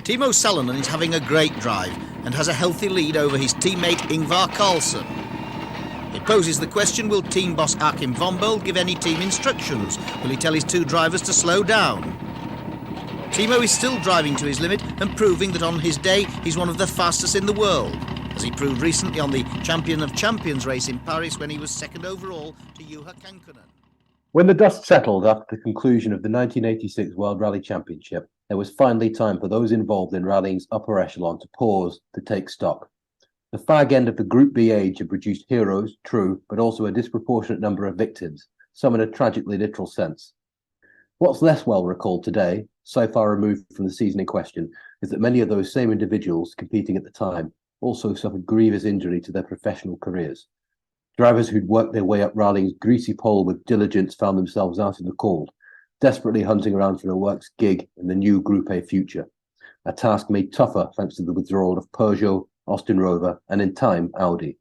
Timo Salonen is having a great drive and has a healthy lead over his teammate Ingvar Carlsson. It poses the question, will team boss Achim von Bold give any team instructions? Will he tell his two drivers to slow down? Timo is still driving to his limit and proving that on his day he's one of the fastest in the world, as he proved recently on the Champion of Champions race in Paris when he was second overall to Juha Kankkunen. When the dust settled after the conclusion of the 1986 World Rally Championship, there was finally time for those involved in rallying's upper echelon to pause, to take stock. The fag end of the Group B age had produced heroes, true, but also a disproportionate number of victims, some in a tragically literal sense. What's less well recalled today, so far removed from the season in question, is that many of those same individuals competing at the time also suffered grievous injury to their professional careers. Drivers who'd worked their way up rallying's greasy pole with diligence found themselves out in the cold, desperately hunting around for a works gig in the new Group A future, a task made tougher thanks to the withdrawal of Peugeot, Austin Rover, and in time, Audi.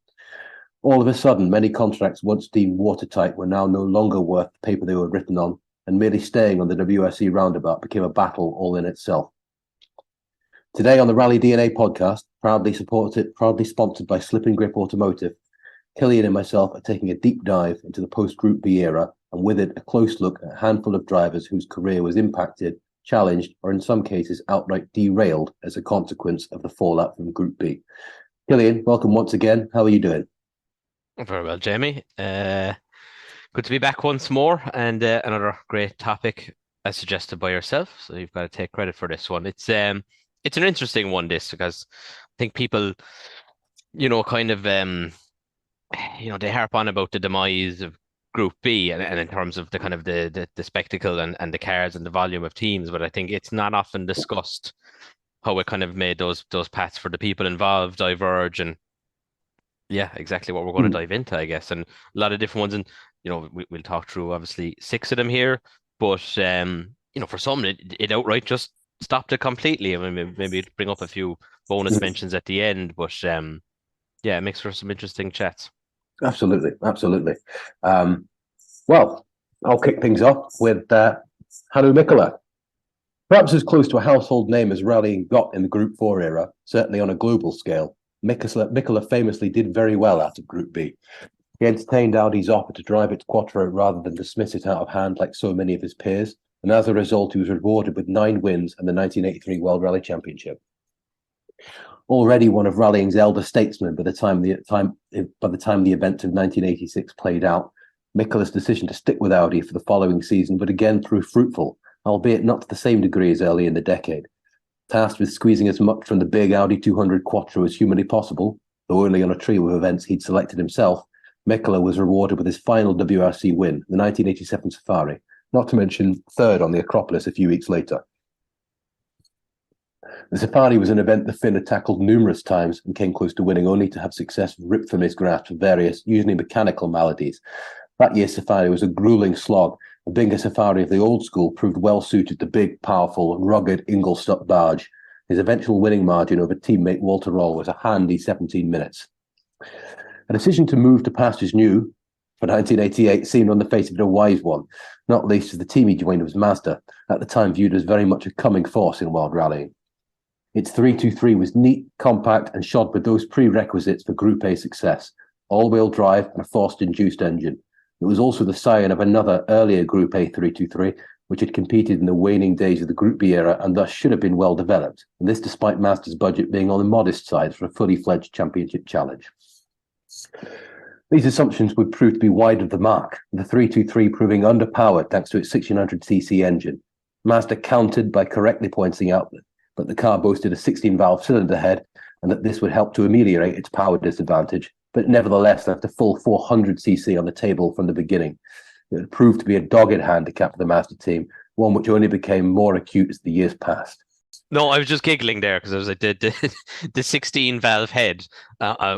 All of a sudden, many contracts once deemed watertight were now no longer worth the paper they were written on, and merely staying on the WRC roundabout became a battle all in itself. Today on the Rally DNA podcast, proudly sponsored by Slip and Grip Automotive, Killian and myself are taking a deep dive into the post-Group B era, and with it a close look at a handful of drivers whose career was impacted, challenged, or in some cases outright derailed as a consequence of the fallout from Group B. Killian, welcome once again. How are you doing? Very well, Jamie. Good to be back once more, and another great topic as suggested by yourself. So you've got to take credit for this one. It's an interesting one, this, because I think people, kind of they harp on about the demise of Group B and in terms of the kind of the spectacle and the cars and the volume of teams, but I think it's not often discussed how it kind of made those paths for the people involved diverge, and yeah, exactly what we're going to dive into, I guess, and a lot of different ones, and we'll talk through obviously 6 of them here, but for some it outright just stopped it completely. I mean, maybe bring up a few bonus mentions at the end, but it makes for some interesting chats. Absolutely. Well, I'll kick things off with Hannu Mikkola. Perhaps as close to a household name as rallying got in the Group 4 era, certainly on a global scale, Mikkola famously did very well out of Group B. He entertained Audi's offer to drive its Quattro rather than dismiss it out of hand like so many of his peers, and as a result he was rewarded with 9 wins and the 1983 World Rally Championship. Already one of rallying's elder statesmen by the time the event of 1986 played out, Mikkola's decision to stick with Audi for the following season would again prove fruitful, albeit not to the same degree as early in the decade. Tasked with squeezing as much from the big Audi 200 Quattro as humanly possible, though only on a trio of events he'd selected himself, Mikkola was rewarded with his final WRC win, the 1987 Safari, not to mention third on the Acropolis a few weeks later. The Safari was an event the Finn had tackled numerous times and came close to winning, only to have success ripped from his grasp for various, usually mechanical maladies. That year's Safari was a grueling slog, and being a Safari of the old school proved well suited to big, powerful, and rugged Ingolstadt barge. His eventual winning margin over teammate Walter Roll was a handy 17 minutes. A decision to move to pastures new for 1988 seemed on the face of it a wise one, not least as the team he joined was Mazda, at the time viewed as very much a coming force in world rallying. Its 323 was neat, compact, and shod with those prerequisites for Group A success: all-wheel drive and a forced-induced engine. It was also the scion of another earlier Group A 323, which had competed in the waning days of the Group B era and thus should have been well developed, and this despite Mazda's budget being on the modest side for a fully fledged championship challenge. These assumptions would prove to be wide of the mark, the 323 proving underpowered thanks to its 1600cc engine. Mazda countered by correctly pointing out that the car boasted a 16-valve cylinder head and that this would help to ameliorate its power disadvantage, but nevertheless left a full 400cc on the table from the beginning. It had proved to be a dogged handicap for the Mazda team, one which only became more acute as the years passed. No, I was just giggling there because I was like, the 16-valve head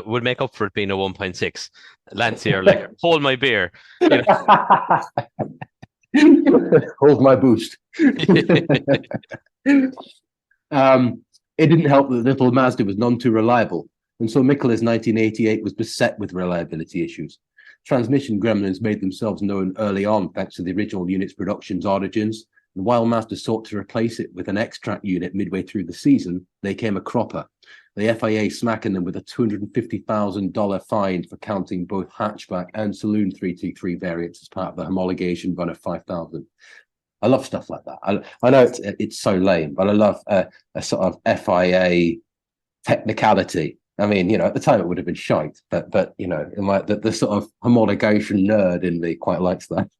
would make up for it being a 1.6. Lancia, like, hold my beer. Hold my boost. It didn't help that the little Mazda was none too reliable, and so Mikkola's 1988 was beset with reliability issues. Transmission gremlins made themselves known early on thanks to the original unit's production's origins, And while Mazda sought to replace it with an extract unit midway through the season, they came a cropper. The FIA smacking them with a $250,000 fine for counting both hatchback and saloon 323 variants as part of the homologation run of 5,000. I love stuff like that. I know it's so lame, but I love a sort of FIA technicality. I mean, at the time it would have been shite, but in like the sort of homologation nerd in me quite likes that.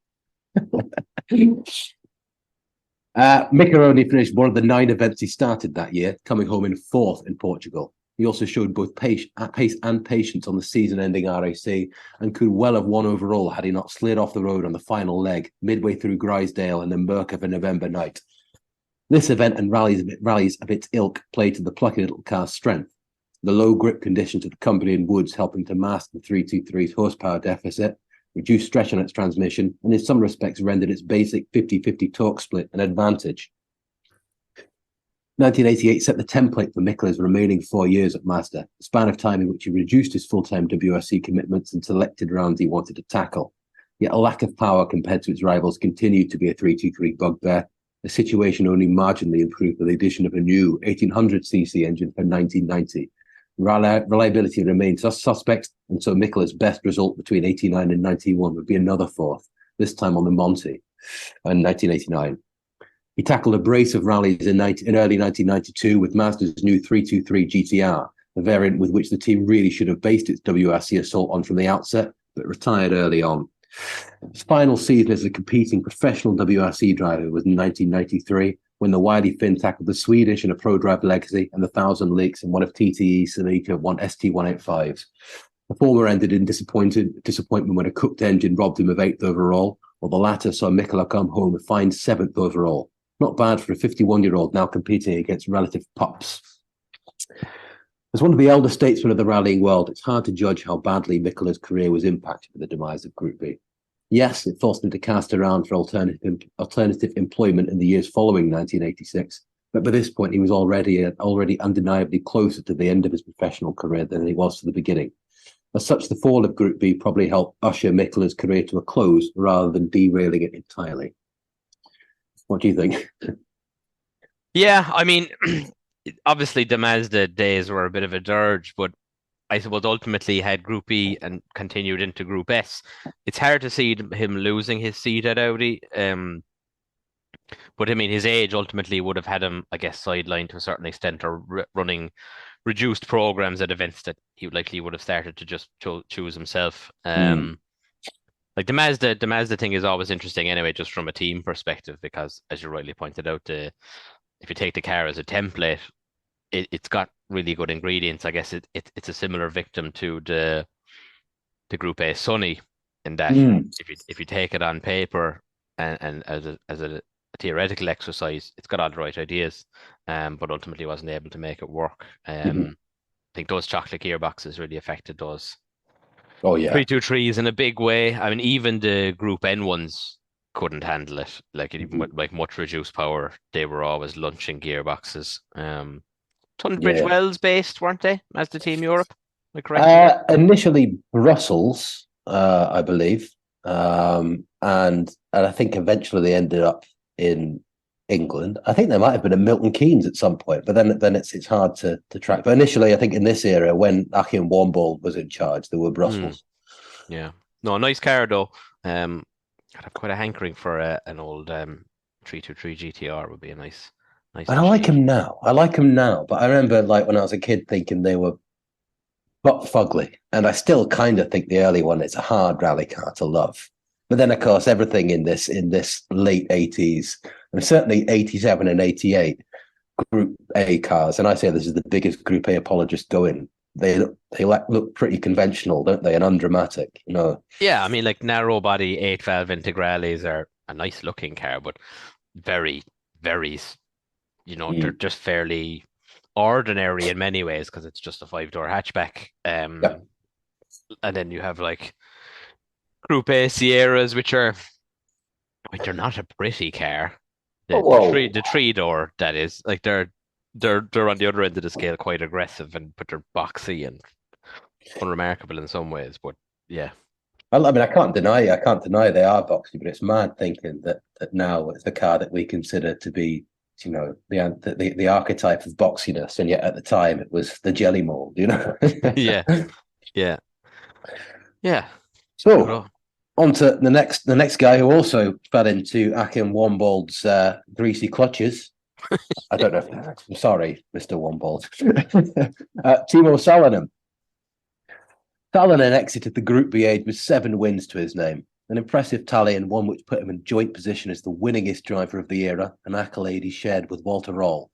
Mika only finished one of the 9 events he started that year, coming home in 4th in Portugal. He also showed both pace and patience on the season-ending RAC and could well have won overall had he not slid off the road on the final leg midway through Grisdale in the murk of a November night. This event and rallies of its ilk played to the plucky little car's strength. The low grip conditions of the Cumbrian woods helping to mask the 323's horsepower deficit, reduced stretch on its transmission, and in some respects rendered its basic 50-50 torque split an advantage. 1988 set the template for Mikkela's remaining 4 years at Mazda, a span of time in which he reduced his full-time WRC commitments and selected rounds he wanted to tackle. Yet a lack of power compared to its rivals continued to be a 323 bugbear, a situation only marginally improved with the addition of a new 1800cc engine for 1990. Reliability remained suspect, and so Mikkela's best result between 89 and 91 would be another 4th, this time on the Monte in 1989. He tackled a brace of rallies in early 1992 with Mazda's new 323 GTR, a variant with which the team really should have based its WRC assault on from the outset, but retired early on. His final season as a competing professional WRC driver was in 1993, when the wily Finn tackled the Swedish in a ProDrive Legacy and the 1,000 Leaks in one of TTE's Celica ST185s. The former ended in disappointment when a cooked engine robbed him of 8th overall, while the latter saw Mikkela come home and find 7th overall. Not bad for a 51-year-old now competing against relative pups. As one of the elder statesmen of the rallying world, it's hard to judge how badly Mikkela's career was impacted by the demise of Group B. Yes, it forced him to cast around for alternative employment in the years following 1986, but by this point he was already undeniably closer to the end of his professional career than he was to the beginning. As such, the fall of Group B probably helped usher Mikkela's career to a close rather than derailing it entirely. What do you think? Yeah, I mean, obviously the Mazda days were a bit of a dirge, but I suppose ultimately had Group B and continued into Group S. It's hard to see him losing his seat at Audi. But I mean, his age ultimately would have had him, I guess, sidelined to a certain extent, or running reduced programs at events that he likely would have started to just choose himself. Like the Mazda thing is always interesting anyway, just from a team perspective, because as you rightly pointed out, if you take the car as a template, it's got really good ingredients. I guess it's a similar victim to the Group A Sunny, in that if you take it on paper and as a theoretical exercise, it's got all the right ideas, but ultimately wasn't able to make it work. I think those chocolate gearboxes really affected those. Oh yeah, 323s in a big way. I mean, even the Group N ones couldn't handle it. Like even with like much reduced power, they were always lunching gearboxes. Tunbridge Wells based, weren't they? As the Team Europe, am I correct? Initially Brussels, I believe, and I think eventually they ended up in England. I think they might have been at Milton Keynes at some point, but then it's hard to track. But initially, I think in this era, when Achim Warmbold was in charge, there were Brussels. Yeah, no, nice car though. I'd have quite a hankering for an old 323 GTR. Would be a nice. And I like him now. But I remember, like, when I was a kid, thinking they were butt fugly, and I still kind of think the early one is a hard rally car to love. But then, of course, everything in this late 80s, and certainly 87 and 88 Group A cars, and I say this is the biggest Group A apologist going. They look pretty conventional, don't they, and undramatic, you know. Yeah, I mean, like narrow body 8-valve Integrales are a nice looking car, but very, very, they're just fairly ordinary in many ways because it's just a 5-door hatchback. And then you have like Group A Sierras, which are not a pretty car. The 3-door, that is, like they're on the other end of the scale, quite aggressive, but they're boxy and unremarkable in some ways. But yeah, I mean, I can't deny they are boxy, but it's mad thinking that now it's the car that we consider to be, the archetype of boxiness, and yet at the time it was the jelly mold, Yeah, yeah, yeah. So Cool. on to the next guy who also fell into Akin Wombald's greasy clutches. I don't know. I'm sorry, Mr. Wombald. Timo Salonen. Salonen exited the Group B age with 7 wins to his name, an impressive tally and one which put him in joint position as the winningest driver of the era, an accolade he shared with Walter Roll.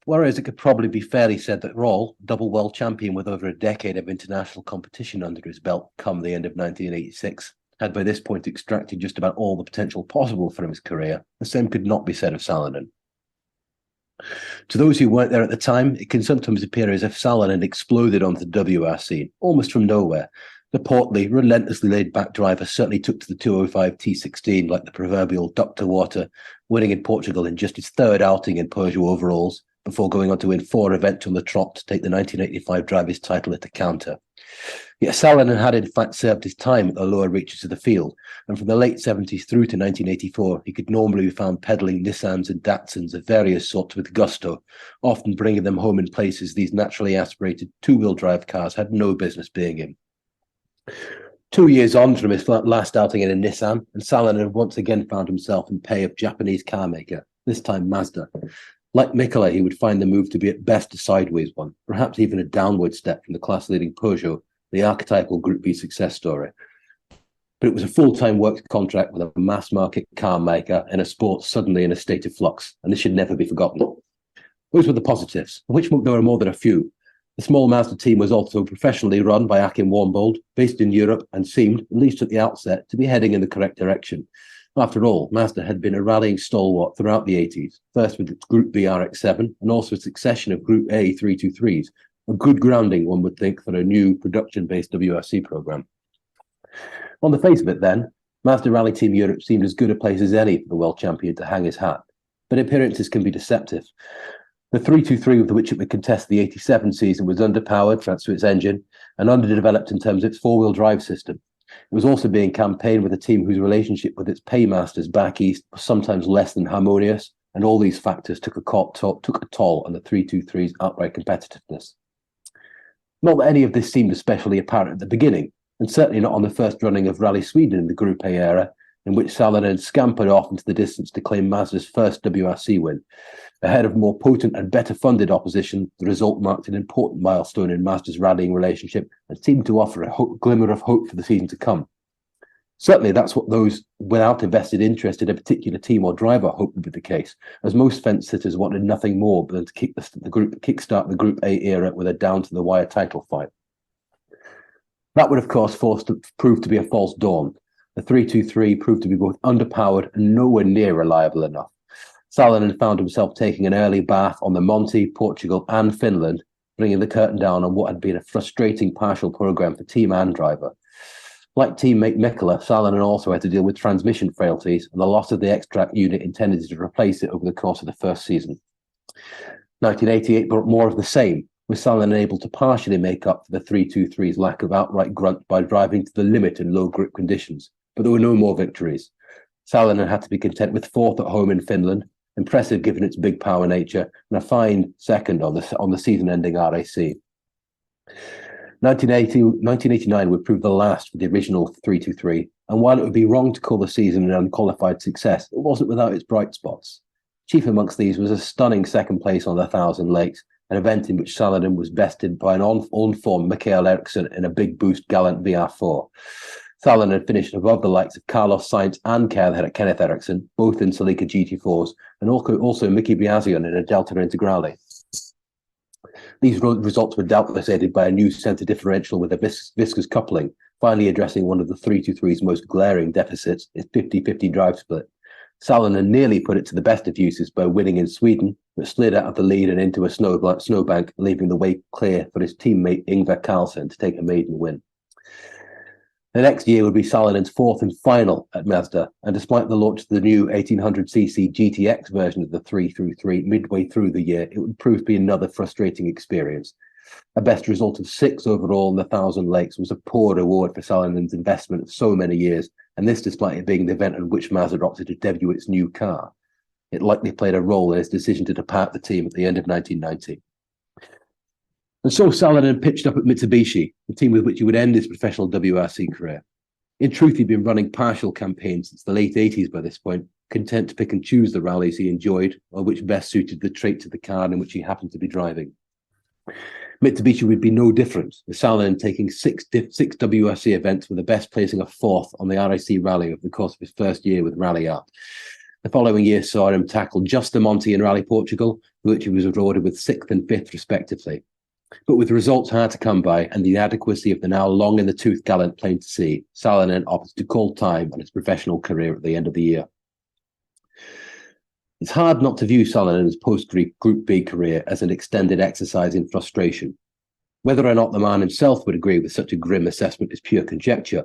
Whereas it could probably be fairly said that Roll, double world champion with over a decade of international competition under his belt come the end of 1986, had by this point extracted just about all the potential possible from his career, the same could not be said of Salonen. To those who weren't there at the time, it can sometimes appear as if Salonen exploded onto the WR scene, almost from nowhere. The portly, relentlessly laid-back driver certainly took to the 205 T16 like the proverbial Dr. Water, winning in Portugal in just his 3rd outing in Peugeot overalls, before going on to win 4 events on the trot to take the 1985 driver's title at a counter. Yet Salonen had in fact served his time at the lower reaches of the field, and from the late 70s through to 1984, he could normally be found peddling Nissans and Datsuns of various sorts with gusto, often bringing them home in places these naturally aspirated 2-wheel drive cars had no business being in. 2 years on from his last outing in a Nissan, and Salonen once again found himself in pay of Japanese car maker, this time Mazda. Like Mikola, he would find the move to be at best a sideways one, perhaps even a downward step from the class-leading Peugeot, the archetypal Group B success story. But it was a full-time work contract with a mass-market car maker in a sport suddenly in a state of flux, and this should never be forgotten. Those were the positives, of which there were more than a few. The small Mazda team was also professionally run by Akin Wombald, based in Europe, and seemed, at least at the outset, to be heading in the correct direction. After all, Mazda had been a rallying stalwart throughout the 80s, first with its Group B RX-7 and also a succession of Group A 323s, a good grounding, one would think, for a new production-based WRC program. On the face of it, then, Mazda Rally Team Europe seemed as good a place as any for the world champion to hang his hat. But appearances can be deceptive. The 323 with which it would contest the 87 season was underpowered thanks to its engine and underdeveloped in terms of its 4-wheel drive system. It was also being campaigned with a team whose relationship with its paymasters back east was sometimes less than harmonious, and all these factors took a toll on the 323's outright competitiveness. Not that any of this seemed especially apparent at the beginning, and certainly not on the first running of Rally Sweden in the Group A era, in which Salonen scampered off into the distance to claim Mazda's first WRC win. Ahead of more potent and better funded opposition, the result marked an important milestone in Mazda's rallying relationship and seemed to offer a glimmer of hope for the season to come. Certainly, that's what those without a vested interest in a particular team or driver hoped would be the case, as most fence sitters wanted nothing more than to kickstart the Group A era with a down-to-the-wire title fight. That would, of course, prove to be a false dawn. The 323 proved to be both underpowered and nowhere near reliable enough. Salonen found himself taking an early bath on the Monte, Portugal, and Finland, bringing the curtain down on what had been a frustrating partial program for team and driver. Like teammate Mikola, Salonen also had to deal with transmission frailties and the loss of the extract unit intended to replace it over the course of the first season. 1988 brought more of the same, with Salonen able to partially make up for the 323's lack of outright grunt by driving to the limit in low grip conditions, but there were no more victories. Salonen had to be content with 4th at home in Finland, impressive given its big power nature, and a fine 2nd on the season-ending RAC. 1989 would prove the last for the original 323, and while it would be wrong to call the season an unqualified success, it wasn't without its bright spots. Chief amongst these was a stunning 2nd place on the 1,000 Lakes, an event in which Salonen was bested by an on-form Mikael Eriksson in a big boost Gallant VR4. Salonen finished above the likes of Carlos Sainz and Kenneth Eriksson, both in Celica GT4s, and also Mickey Biasion in a Delta Integrale. These results were doubtless aided by a new center differential with a viscous coupling, finally addressing one of the 323's most glaring deficits, its 50-50 drive split. Salonen nearly put it to the best of uses by winning in Sweden, but slid out of the lead and into a snowbank, leaving the way clear for his teammate Ingvar Carlsson to take a maiden win. The next year would be Salonen's 4th and final at Mazda, and despite the launch of the new 1800cc GTX version of the 323 midway through the year, it would prove to be another frustrating experience. A best result of 6th overall in the 1,000 Lakes was a poor reward for Salinen's investment of so many years, and this despite it being the event on which Mazda opted to debut its new car. It likely played a role in his decision to depart the team at the end of 1990. And so Salinen pitched up at Mitsubishi, the team with which he would end his professional WRC career. In truth, he'd been running partial campaigns since the late 80s by this point, content to pick and choose the rallies he enjoyed or which best suited the traits of the car in which he happened to be driving. Mitsubishi would be no different, with Salinen taking six WRC events with the best placing a 4th on the RIC rally over the course of his first year with Rally Art. The following year saw him tackle Just Monte in Rally Portugal, which he was awarded with 6th and 5th respectively. But with results hard to come by and the inadequacy of the now long in the tooth gallant plain to see, Salinen opted to call time on his professional career at the end of the year. It's hard not to view Salinen's post-Group B career as an extended exercise in frustration. Whether or not the man himself would agree with such a grim assessment is pure conjecture,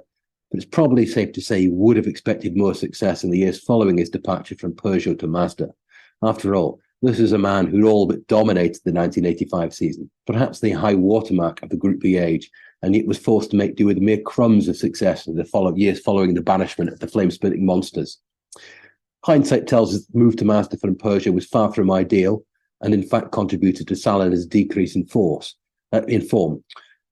but it's probably safe to say he would have expected more success in the years following his departure from Peugeot to Mazda. After all, this is a man who'd all but dominated the 1985 season, perhaps the high watermark of the Group B age, and yet was forced to make do with mere crumbs of success in the years following the banishment of the flame-spitting monsters. Hindsight tells us the move to Mazda from Peugeot was far from ideal, and in fact contributed to Salinen's decrease in form.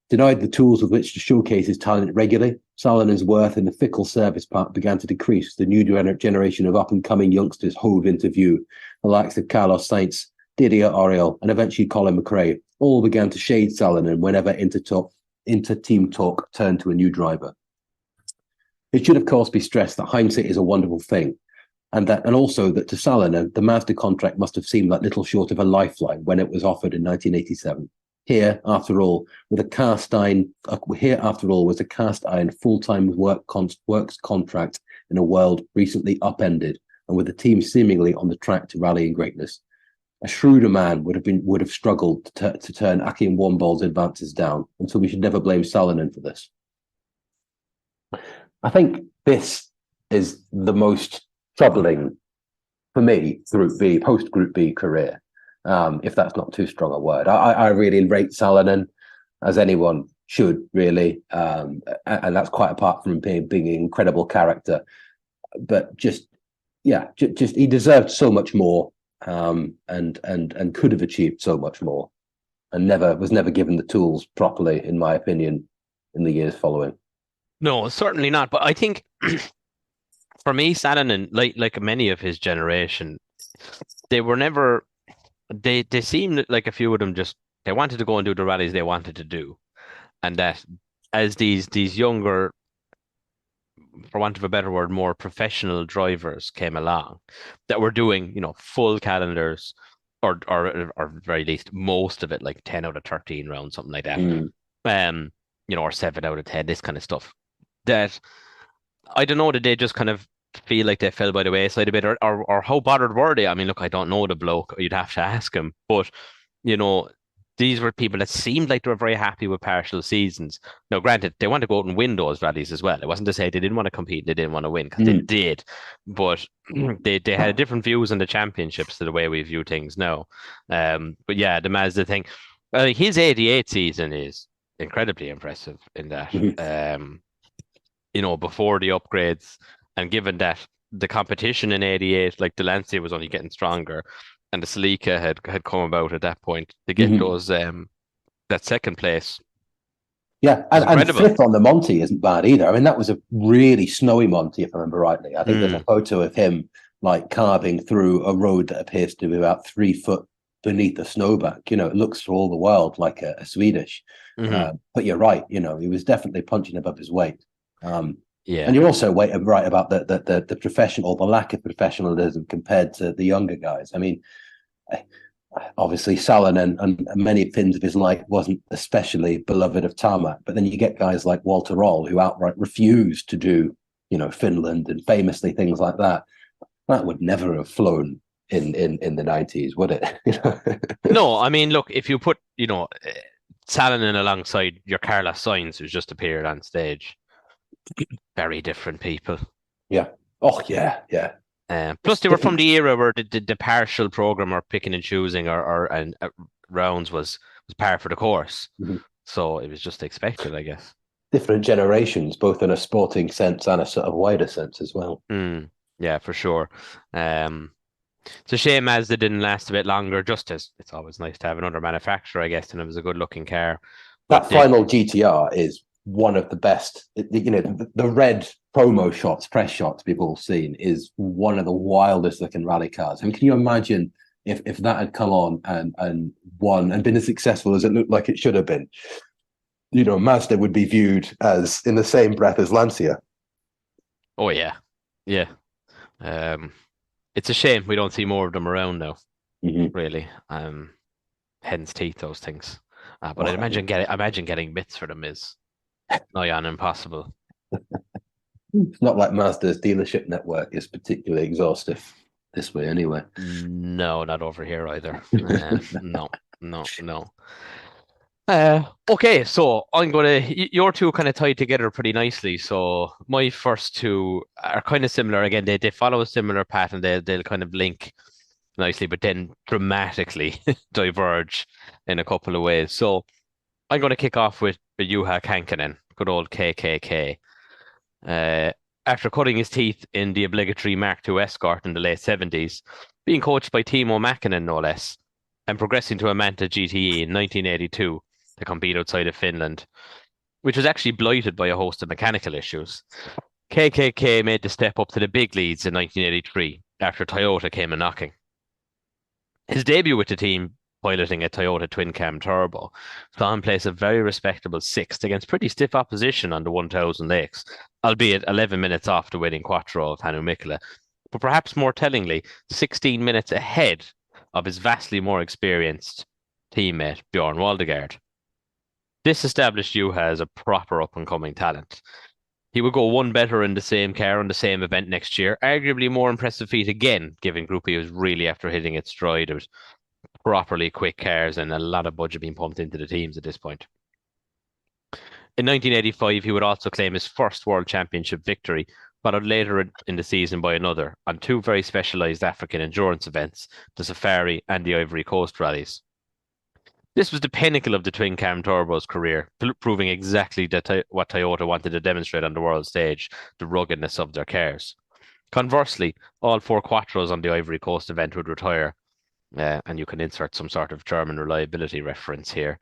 Denied the tools with which to showcase his talent regularly, Salinen's worth in the fickle service part began to decrease. The new generation of up-and-coming youngsters hove into view. The likes of Carlos Sainz, Didier Auriol, and eventually Colin McRae all began to shade Salinen whenever inter-team talk turned to a new driver. It should, of course, be stressed that hindsight is a wonderful thing, and also that to Salinen, the Mazda contract must have seemed like little short of a lifeline when it was offered in 1987. Here, after all, was a cast iron full-time works contract in a world recently upended, and with the team seemingly on the track to rallying greatness. A shrewder man would have struggled to turn Achim Wombold's advances down, and so we should never blame Salinen for this. I think this is the most troubling for me post-Group B career. If that's not too strong a word. I really rate Salinen, as anyone should, really. And that's quite apart from being an incredible character. But just he deserved so much more, and could have achieved so much more, and was never given the tools properly, in my opinion, in the years following. No, certainly not. But I think for me, Salinen, like many of his generation, they were never... They seemed like a few of them they wanted to go and do the rallies they wanted to do, and that as these younger, for want of a better word, more professional drivers came along that were doing full calendars or very least most of it, like 10 out of 13 rounds, something like that, or 7 out of 10, this kind of stuff. That I don't know, that they just kind of feel like they fell by the wayside a bit, or how bothered were they? I mean, look, I don't know the bloke. You'd have to ask him. But, these were people that seemed like they were very happy with partial seasons. Now, granted, they want to go out and win those rallies as well. It wasn't to say they didn't want to compete, they didn't want to win, because they did. But they had different views on the championships to the way we view things now. But yeah, the Mazda thing. His 88 season is incredibly impressive in that. Before the upgrades, and given that the competition in 88, like the Lancia was only getting stronger, and the Celica had come about at that point, to get those that second place. Yeah, and 5th on the Monte isn't bad either. I mean, that was a really snowy Monte, if I remember rightly. I think there's a photo of him like carving through a road that appears to be about 3 foot beneath the snowbank. It looks for all the world like a Swedish. But you're right. He was definitely punching above his weight. Yeah, and you're also right about the professional, the lack of professionalism compared to the younger guys. I mean, obviously Salinen and many pins of his life wasn't especially beloved of tarmac, but then you get guys like Walter Roll who outright refused to do, Finland and famously things like that. That would never have flown in the 90s, would it? No, I mean, look, if you put, Salinen alongside your Carlos Sainz, who's just appeared on stage, very different people. Yeah. Oh, yeah. Plus, they were from the era where the partial program or picking and choosing or rounds was was par for the course. Mhm. So it was just expected, I guess. Different generations, both in a sporting sense and a sort of wider sense as well. Yeah, for sure. It's a shame as they didn't last a bit longer, just as it's always nice to have another manufacturer, I guess, and it was a good looking car. But That final GTR is one of the best. The red promo shots, press shots we've all seen is one of the wildest looking rally cars. I mean, can you imagine if that had come on and won and been as successful as it looked like it should have been? Mazda would be viewed as in the same breath as Lancia. oh yeah, yeah. It's a shame we don't see more of them around now. Really. Hen's teeth, those things. But I'd imagine getting bits for them is nigh on impossible. It's not like Mazda's dealership network is particularly exhaustive this way, anyway. No, not over here either. No, no, no. Okay, so your two kind of tied together pretty nicely. So my first two are kind of similar. Again, they follow a similar pattern. They'll kind of link nicely, but then dramatically diverge in a couple of ways. So I'm going to kick off with Juha Kankkunen, good old KKK. After cutting his teeth in the obligatory Mark II Escort in the late 70s, being coached by Timo Mäkinen no less, and progressing to a Manta GTE in 1982 to compete outside of Finland, which was actually blighted by a host of mechanical issues. KKK made the step up to the big leads in 1983 after Toyota came a knocking. His debut with the team, piloting a Toyota twin-cam turbo, saw him place a very respectable sixth against pretty stiff opposition on the 1000 Lakes, albeit 11 minutes off the winning Quattro of Hannu Mikkola, but perhaps more tellingly, 16 minutes ahead of his vastly more experienced teammate Bjorn Waldegard. This established Juha as a proper up-and-coming talent. He would go one better in the same car on the same event next year, arguably more impressive feat again, given Group E was really after hitting its stride. It was properly quick cars and a lot of budget being pumped into the teams at this point. In 1985, he would also claim his first World Championship victory, followed later in the season by another on two very specialised African endurance events, the Safari and the Ivory Coast rallies. This was the pinnacle of the twin-cam turbo's career, proving exactly what Toyota wanted to demonstrate on the world stage, the ruggedness of their cars. Conversely, all four Quattros on the Ivory Coast event would retire, and you can insert some sort of German reliability reference here.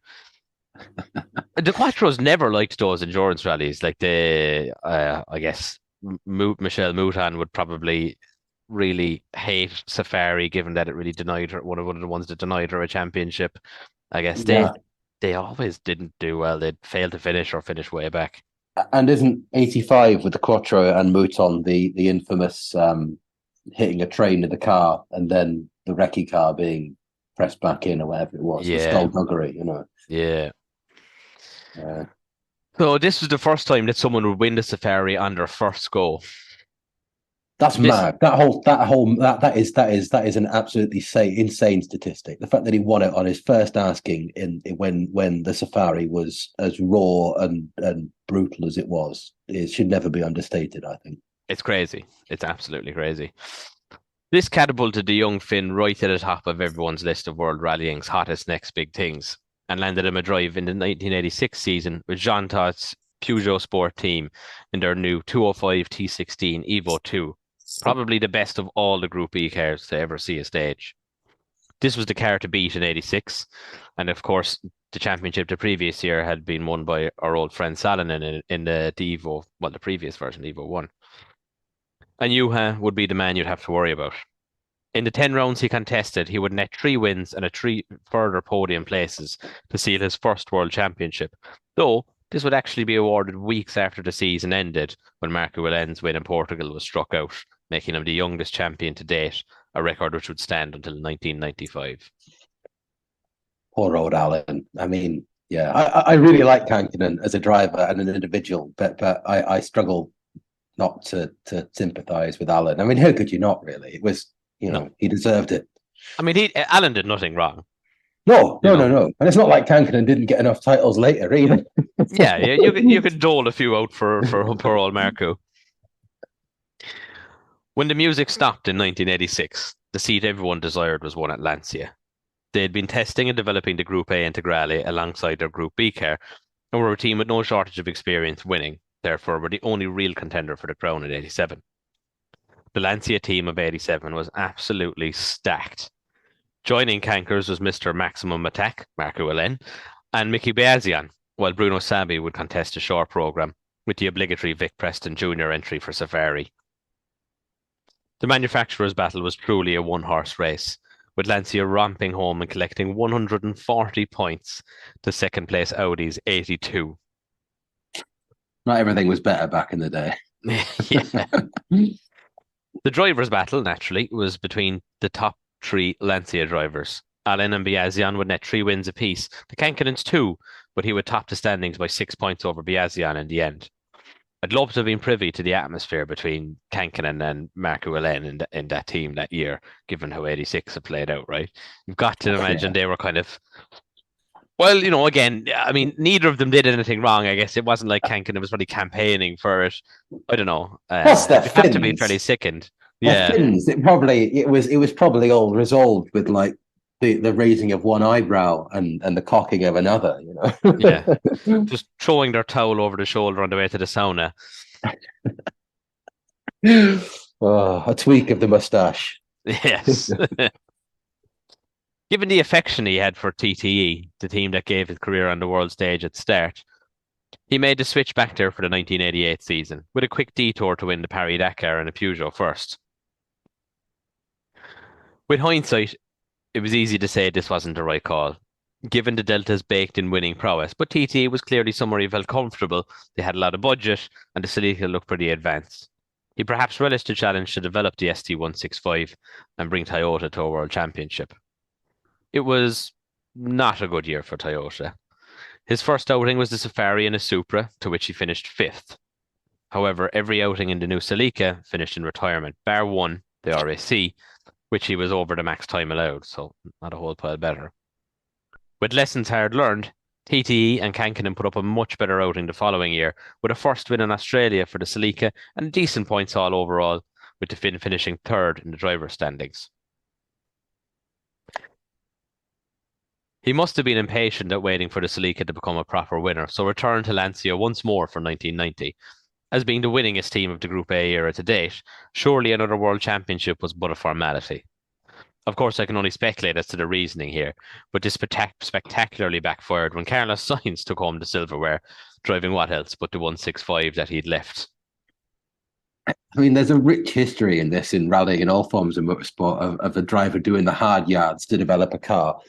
The Quattros never liked those endurance rallies. Like I guess Michel Mouton would probably really hate Safari, given that it really denied her one of the ones that denied her a championship. I guess they always didn't do well. They'd fail to finish or finish way back. And isn't 85 with the Quattro and Mouton the infamous hitting a train in the car and then the recce car being pressed back in or whatever it was? Yeah. The skullduggery, Yeah. So this was the first time that someone would win the Safari on their first go. That's mad. That is an absolutely insane statistic. The fact that he won it on his first asking when the Safari was as raw and brutal as it should never be understated, I think. It's crazy. It's absolutely crazy. This catapulted the young Finn right to the top of everyone's list of World Rallying's hottest next big things, and landed him a drive in the 1986 season with Jean Todt's Peugeot Sport team in their new 205 T16 Evo 2. Probably the best of all the Group E cars to ever see a stage. This was the car to beat in 86. And of course, the championship the previous year had been won by our old friend Salonen in the Evo, well, the previous version, Evo 1. And Juha would be the man you'd have to worry about. In the 10 rounds he contested, he would net 3 wins and 3 further podium places to seal his first World Championship. Though, this would actually be awarded weeks after the season ended, when Marco Willen's win in Portugal was struck out, making him the youngest champion to date, a record which would stand until 1995. Poor old Alan. I mean, yeah, I really like Kankkunen as a driver and an individual, but I struggle not to sympathise with Alan. I mean, how could you not really? It was, he deserved it. I mean, Alan did nothing wrong. No. And it's not like Kankkunen didn't get enough titles later either. Yeah, you could dole a few out for poor old Marco. When the music stopped in 1986, the seat everyone desired was one at Lancia. They'd been testing and developing the Group A Integrale alongside their Group B car, and were a team with no shortage of experience winning. Therefore, were the only real contender for the crown in '87. The Lancia team of '87 was absolutely stacked. Joining Cankers was Mr. Maximum Attack, Marco Allen, and Mickey Beazian, while Bruno Sabi would contest a short programme with the obligatory Vic Preston Jr. entry for Safari. The manufacturer's battle was truly a one-horse race, with Lancia romping home and collecting 140 points to second place Audi's 82. Not everything was better back in the day. Yeah. The drivers' battle, naturally, was between the top three Lancia drivers. Allen and Biazian would net 3 wins apiece. The Kankanens 2, but he would top the standings by 6 points over Biazian in the end. I'd love to have been privy to the atmosphere between Kankanen and Marco Allen in that team that year, given how 86 had played out, right? You've got to imagine they were kind of... Well, you know, again, I mean, neither of them did anything wrong, I guess. It wasn't like Kankanen was really campaigning for it. I don't know. Plus their it had to fins. be fairly sickened. Their Yeah. fins, it was probably all resolved with like the raising of one eyebrow and the cocking of another, you know. Yeah. Just throwing their towel over the shoulder on the way to the sauna. Oh, a tweak of the moustache. Yes. Given the affection he had for TTE, the team that gave his career on the world stage at start, he made the switch back there for the 1988 season, with a quick detour to win the Paris-Dakar and a Peugeot first. With hindsight, it was easy to say this wasn't the right call, given the Delta's baked-in winning prowess, but TTE was clearly somewhere he felt comfortable, they had a lot of budget, and the Celica looked pretty advanced. He perhaps relished the challenge to develop the ST165 and bring Toyota to a world championship. It was not a good year for Toyota. His first outing was the Safari in a Supra, to which he finished 5th. However, every outing in the new Celica finished in retirement, bar one, the RAC, which he was over the max time allowed, so not a whole pile better. With lessons hard learned, TTE and Kankanen put up a much better outing the following year, with a first win in Australia for the Celica and decent points all overall, with the Finn finishing 3rd in the driver's standings. He must have been impatient at waiting for the Celica to become a proper winner, so returned to Lancia once more for 1990. As being the winningest team of the Group A era to date, surely another World Championship was but a formality. Of course, I can only speculate as to the reasoning here, but this spectacularly backfired when Carlos Sainz took home the silverware, driving what else but the 165 that he'd left. I mean, there's a rich history in this in rallying and all forms of motorsport of a driver doing the hard yards to develop a car,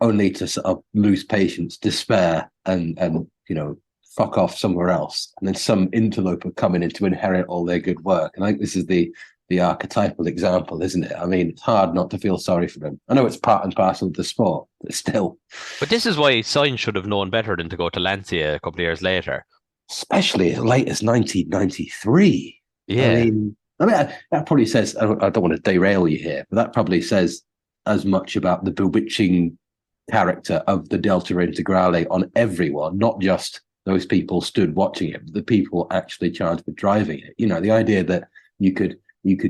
only to sort of lose patience, despair, and you know, fuck off somewhere else, and then some interloper coming in to inherit all their good work. And I think this is the archetypal example, isn't it? I mean, it's hard not to feel sorry for them. I know it's part and parcel of the sport, but still. But this is why Sainz should have known better than to go to Lancia a couple of years later. Especially as late as 1993. Yeah. I mean, that probably says, I don't want to derail you here, but that probably says as much about the bewitching character of the Delta Integrale on everyone, not just those people stood watching it, but the people actually charged with driving it. You know, the idea that you could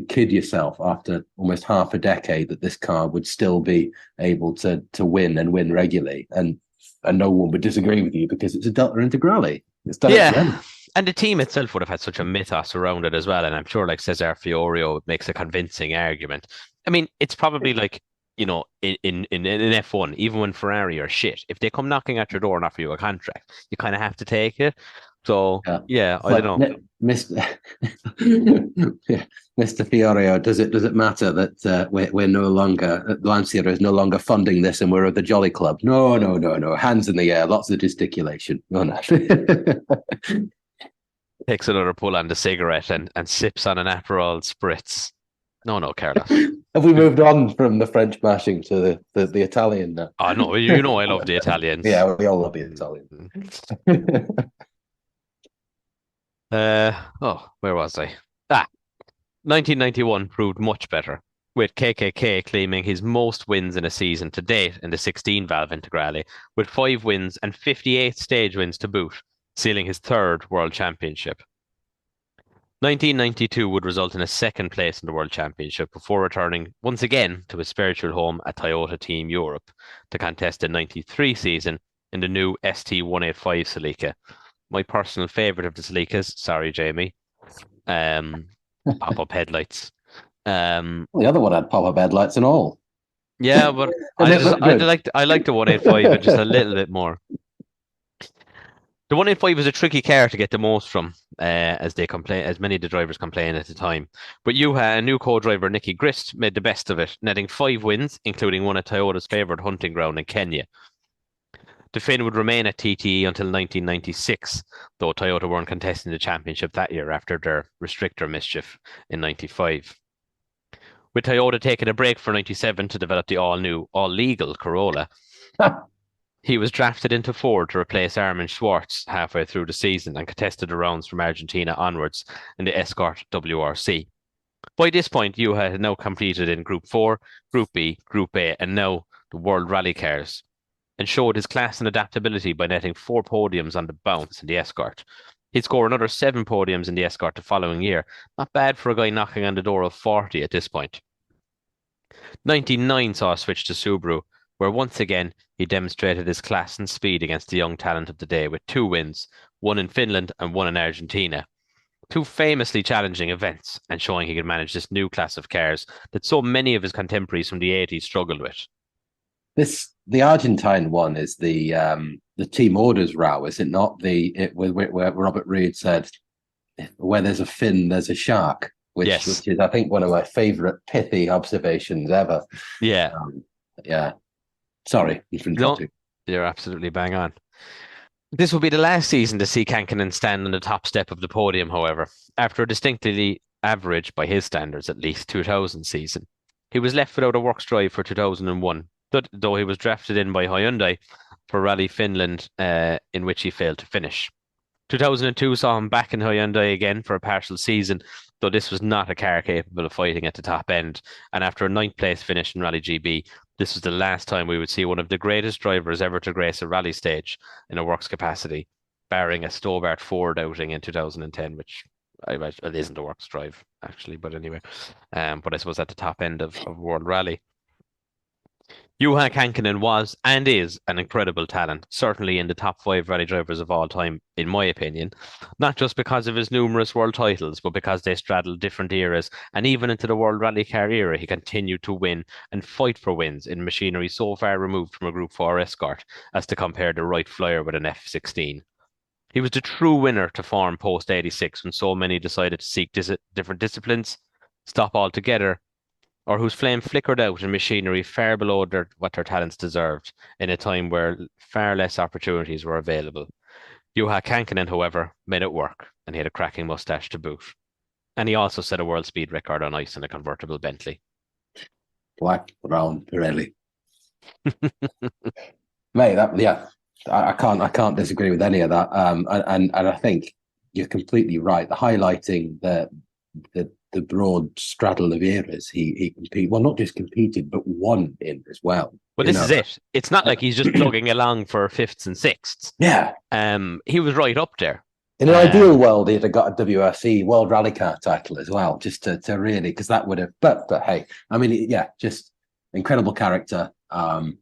kid yourself after almost half a decade that this car would still be able to win and win regularly, and no one would disagree with you because it's a Delta Integrale. It's done it again. And the team itself would have had such a mythos around it as well. And I'm sure like Cesar Fiorio makes a convincing argument. I mean, it's probably like, you know, in F1, even when Ferrari are shit, if they come knocking at your door and offer you a contract, you kind of have to take it. So, yeah I don't know. Mr. Fiorio, does it matter that we're no longer, Lancia is no longer funding this and we're at the Jolly Club? No. Hands in the air, lots of gesticulation. No. Takes another pull on the cigarette and sips on an Aperol spritz. No, Carlos. Have we moved on from the French mashing to the Italian now? Oh, no, you know I love the Italians. Yeah, we all love the Italians. Where was I? 1991 proved much better, with KKK claiming his most wins in a season to date in the 16-valve Integrale, with 5 wins and 58 stage wins to boot, sealing his 3rd World Championship. 1992 would result in a second place in the World Championship before returning once again to his spiritual home at Toyota Team Europe to contest the 93 season in the new ST185 Celica. My personal favourite of the Celicas, sorry, Jamie, pop-up headlights. Well, the other one had pop-up headlights and all. Yeah, but And it looked good. I like the 185 but just a little bit more. The 185 was a tricky car to get the most from, as many of the drivers complained at the time. But you had a new co-driver, Nicky Grist, made the best of it, netting 5 wins, including one at Toyota's favoured hunting ground in Kenya. The Finn would remain at TTE until 1996, though Toyota weren't contesting the championship that year after their restrictor mischief in 95. With Toyota taking a break for 97 to develop the all-new, all-legal Corolla, he was drafted into Ford to replace Armin Schwartz halfway through the season and contested the rounds from Argentina onwards in the Escort WRC. By this point, Juha had now competed in Group 4, Group B, Group A, and now the World Rally Cars, and showed his class and adaptability by netting 4 podiums on the bounce in the Escort. He'd score another 7 podiums in the Escort the following year. Not bad for a guy knocking on the door of 40 at this point. 99 saw a switch to Subaru, where once again he demonstrated his class and speed against the young talent of the day with 2 wins, one in Finland and one in Argentina. 2 famously challenging events, and showing he could manage this new class of cars that so many of his contemporaries from the 80s struggled with. The Argentine one is the team orders row, is it not? Where Robert Reed said, "Where there's a fin, there's a shark," which is, I think, one of my favourite pithy observations ever. Yeah, yeah. Sorry, no, you're absolutely bang on. This will be the last season to see Kankkunen stand on the top step of the podium, however, after a distinctly average, by his standards at least, 2000 season. He was left without a works drive for 2001, though he was drafted in by Hyundai for Rally Finland, in which he failed to finish. 2002 saw him back in Hyundai again for a partial season, though this was not a car capable of fighting at the top end, and after a 9th place finish in Rally GB, this was the last time we would see one of the greatest drivers ever to grace a rally stage in a works capacity, barring a Stobart Ford outing in 2010, which it isn't a works drive, actually, but anyway. But I suppose at the top end of World Rally. Juha Kankkunen was and is an incredible talent, certainly in the top 5 rally drivers of all time, in my opinion, not just because of his numerous world titles, but because they straddle different eras, and even into the World Rally Car era, he continued to win and fight for wins in machinery so far removed from a Group 4 Escort as to compare the Wright Flyer with an F16. He was the true winner to form post-86 when so many decided to seek different disciplines, stop altogether, or whose flame flickered out in machinery far below what their talents deserved, in a time where far less opportunities were available. Juha Kankkunen, however, made it work, and he had a cracking moustache to boot. And he also set a world speed record on ice in a convertible Bentley. Black, brown, Pirelli. Mate, I can't disagree with any of that. And I think you're completely right. The highlighting the broad straddle of eras he competed, well, not just competed, but won in as well. Well, this is it. It's not like he's just plugging along for 5ths and 6ths. Yeah. He was right up there. In an ideal world, he'd have got a WRC World Rally Car title as well, just to really, because that would have, but hey, I mean, yeah, just incredible character, and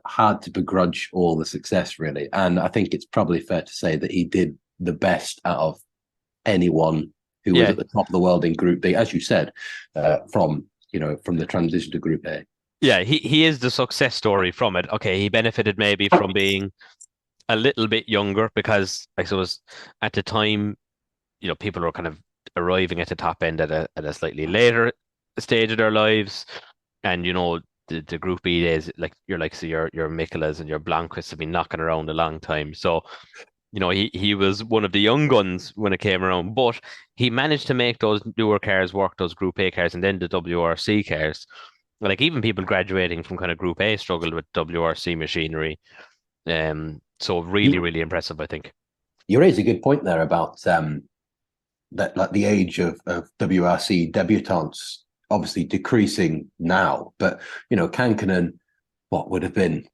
hard to begrudge all the success, really. And I think it's probably fair to say that he did the best out of anyone who was at the top of the world in Group B, as you said, from the transition to Group A. Yeah, he is the success story from it. Okay, he benefited maybe from being a little bit younger, because I suppose at the time, people were kind of arriving at the top end at a slightly later stage of their lives, and the Group B days, like your Mikolas and your Blomqvists have been knocking around a long time, so. He was one of the young guns when it came around, but he managed to make those newer cars work, those Group A cars, and then the WRC cars. Like, even people graduating from kind of Group A struggled with WRC machinery. So really, really impressive, I think. You raise a good point there about that, like the age of WRC debutantes obviously decreasing now, but Kankkunen, what would have been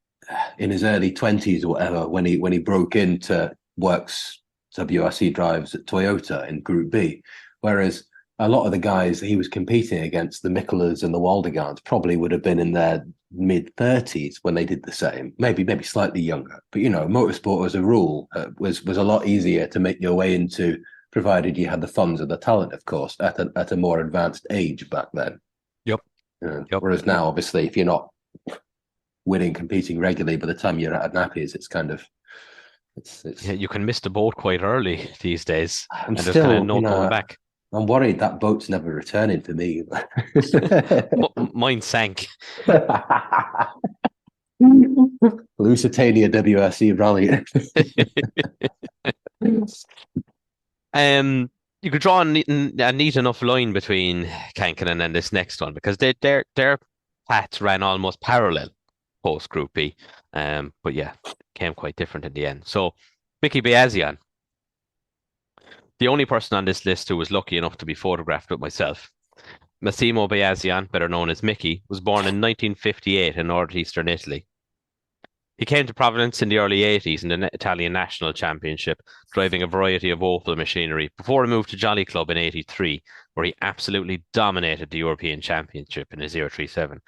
in his early 20s or whatever, when he broke into works WRC drivers at Toyota in Group B, whereas a lot of the guys that he was competing against, the Mikolas and the Waldegards, probably would have been in their mid-30s when they did the same, maybe slightly younger. But, motorsport as a rule was a lot easier to make your way into, provided you had the funds and the talent, of course, at a more advanced age back then. Yep. Whereas now, obviously, if you're not winning, competing regularly, by the time you're at nappies, it's kind of... Yeah, you can miss the boat quite early these days, and there's kind of no going back. I'm worried that boat's never returning for me. Mine sank. Lusitania WRC rally. You could draw a neat enough line between Kankkunen and this next one, because their paths ran almost parallel post Group B. But yeah, came quite different in the end. So Mickey Biazian, the only person on this list who was lucky enough to be photographed with myself. Massimo Biazian, better known as Mickey, was born in 1958 in northeastern Italy. He came to prominence in the early 80s in the Italian National Championship, driving a variety of Opel machinery, before he moved to Jolly Club in 83, where he absolutely dominated the European Championship in his 037.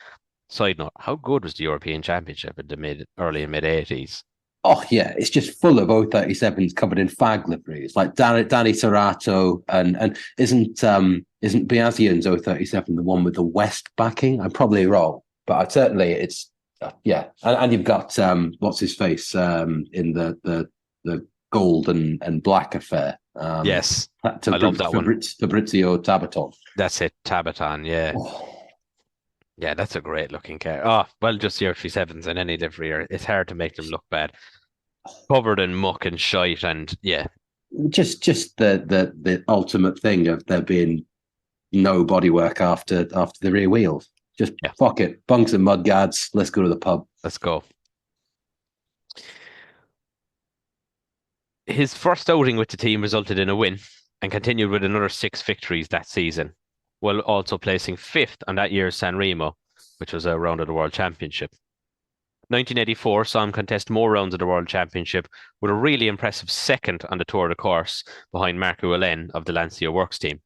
Side note, how good was the European Championship in the early and mid-80s? Oh, yeah, it's just full of 037s covered in fag liveries, like Danny Serrato, and isn't Biazian's 037 the one with the West backing? I'm probably wrong, but certainly it's... yeah, and you've got what's his face in the gold and black affair. Yes, I love that one. Fabrizio Tabaton. That's it, Tabaton. Yeah, yeah, that's a great looking car. Oh, well, just the 037s in any livery, it's hard to make them look bad. Covered in muck and shite, and yeah, just the ultimate thing of there being no bodywork after the rear wheels. Just fuck it, bunks and mudguards. Let's go to the pub. Let's go. His first outing with the team resulted in a win and continued with another 6 victories that season, while also placing 5th on that year's San Remo, which was a round of the World Championship. 1984 saw him contest more rounds of the World Championship, with a really impressive 2nd on the Tour de Corse behind Marco Allen of the Lancia Works team.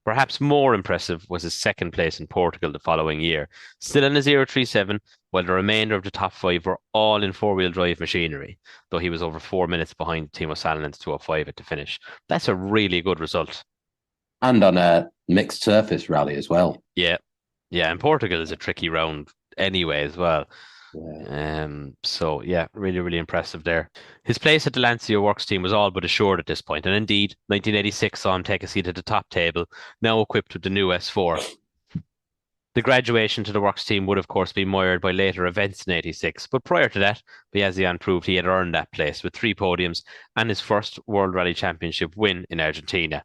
Perhaps more impressive was his 2nd place in Portugal the following year, still in a 037, while the remainder of the top 5 were all in 4-wheel drive machinery, though he was over 4 minutes behind Timo Salonen's 205 at the finish. That's a really good result. And on a mixed surface rally as well. Yeah, and Portugal is a tricky round anyway as well. Yeah. So yeah, really, really impressive there. His place at the Lancia Works team was all but assured at this point, and indeed, 1986 saw him take a seat at the top table, now equipped with the new S4. The graduation to the Works team would, of course, be mired by later events in 86, but prior to that, Biazian proved he had earned that place with 3 podiums and his first World Rally Championship win in Argentina.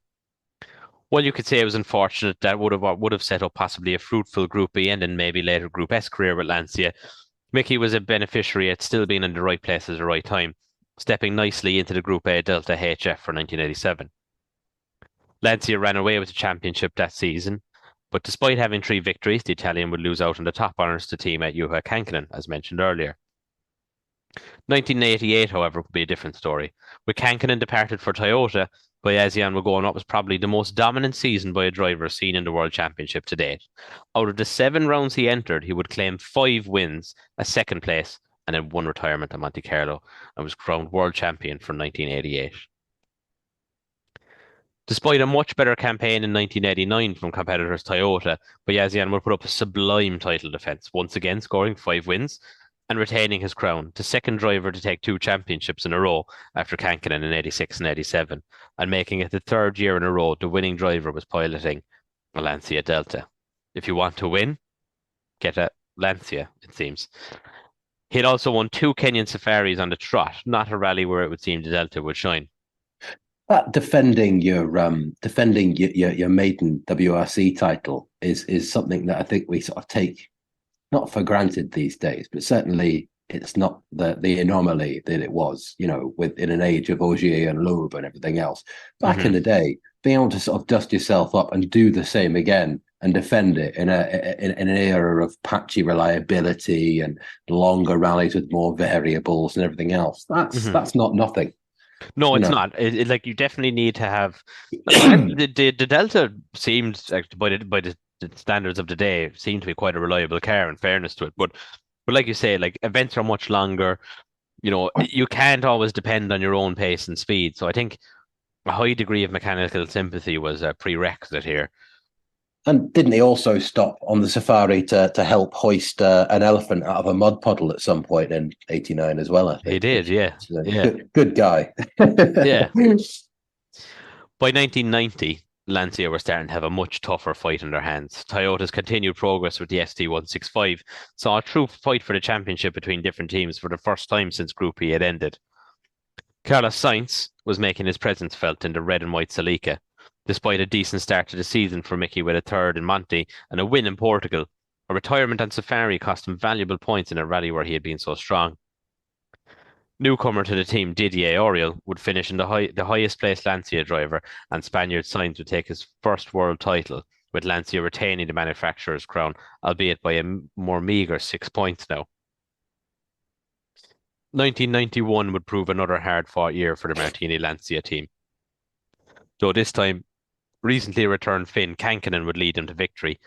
Well, you could say it was unfortunate that would have set up possibly a fruitful Group B and then maybe later Group S career with Lancia. Mickey was a beneficiary at still being in the right place at the right time, stepping nicely into the Group A Delta HF for 1987. Lancia ran away with the championship that season, but despite having 3 victories, the Italian would lose out on the top honours to teammate Juha Kankkunen, as mentioned earlier. 1988, however, would be a different story. With Kankkunen departed for Toyota, Biazian would go on what was probably the most dominant season by a driver seen in the World Championship to date. Out of the 7 rounds he entered, he would claim 5 wins, a 2nd place, and then 1 retirement at Monte Carlo, and was crowned World Champion for 1988. Despite a much better campaign in 1989 from competitors Toyota, Biazian would put up a sublime title defence, once again scoring 5 wins and retaining his crown, the 2nd driver to take 2 championships in a row after Kankkunen in 86 and 87, and making it the 3rd year in a row the winning driver was piloting a Lancia Delta. If you want to win, get a Lancia, it seems. He had also won 2 Kenyan safaris on the trot, not a rally where it would seem the Delta would shine. Defending your maiden WRC title is something that I think we sort of take not for granted these days, but certainly it's not the anomaly that it was, in an age of Ogier and Loeb and everything else. Back in the day, being able to sort of dust yourself up and do the same again and defend it in an era of patchy reliability and longer rallies with more variables and everything else, that's not nothing. No, You it's know, not. Like you definitely need to have like the Delta seemed like the standards of the day seemed to be quite a reliable car in fairness to it. But like you say, like events are much longer. You can't always depend on your own pace and speed. So I think a high degree of mechanical sympathy was a prerequisite here. and didn't he also stop on the safari to help hoist an elephant out of a mud puddle at some point in '89 as well? I He think, did, which yeah, is a yeah, good guy. yeah. By 1990, Lancia were starting to have a much tougher fight in their hands. Toyota's continued progress with the ST165 saw a true fight for the championship between different teams for the first time since Group E had ended. Carlos Sainz was making his presence felt in the red and white Celica. Despite a decent start to the season for Mickey with a third in Monte and a win in Portugal, a retirement on Safari cost him valuable points in a rally where he had been so strong. Newcomer to the team, Didier Auriol, would finish in the highest placed Lancia driver, and Spaniard Sainz would take his first world title, with Lancia retaining the manufacturer's crown, albeit by a more meagre 6 points now. 1991 would prove another hard-fought year for the Martini Lancia team, though this time, recently returned Finn Kankinen would lead them to victory,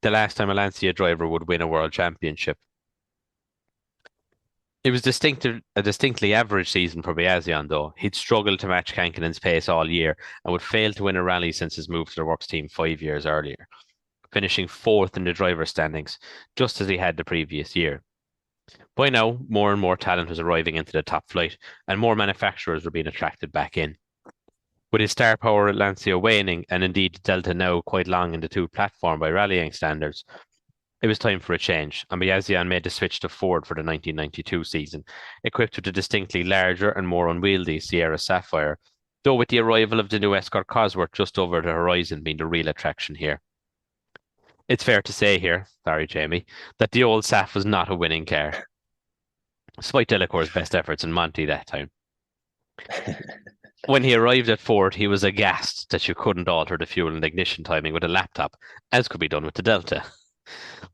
the last time a Lancia driver would win a world championship. It was a distinctly average season for Biazian, though. He'd struggled to match Kankinen's pace all year and would fail to win a rally since his move to the works team 5 years earlier, finishing fourth in the driver's standings, just as he had the previous year. By now, more and more talent was arriving into the top flight, and more manufacturers were being attracted back in. With his star power at Lancia waning, and indeed Delta now quite long in the two platform by rallying standards, it was time for a change, and Biazian made the switch to Ford for the 1992 season, equipped with a distinctly larger and more unwieldy Sierra Sapphire, though with the arrival of the new Escort Cosworth just over the horizon being the real attraction here. It's fair to say here, sorry Jamie, that the old Saf was not a winning car, despite Delacour's best efforts in Monty that time. When he arrived at Ford, he was aghast that you couldn't alter the fuel and ignition timing with a laptop, as could be done with the Delta.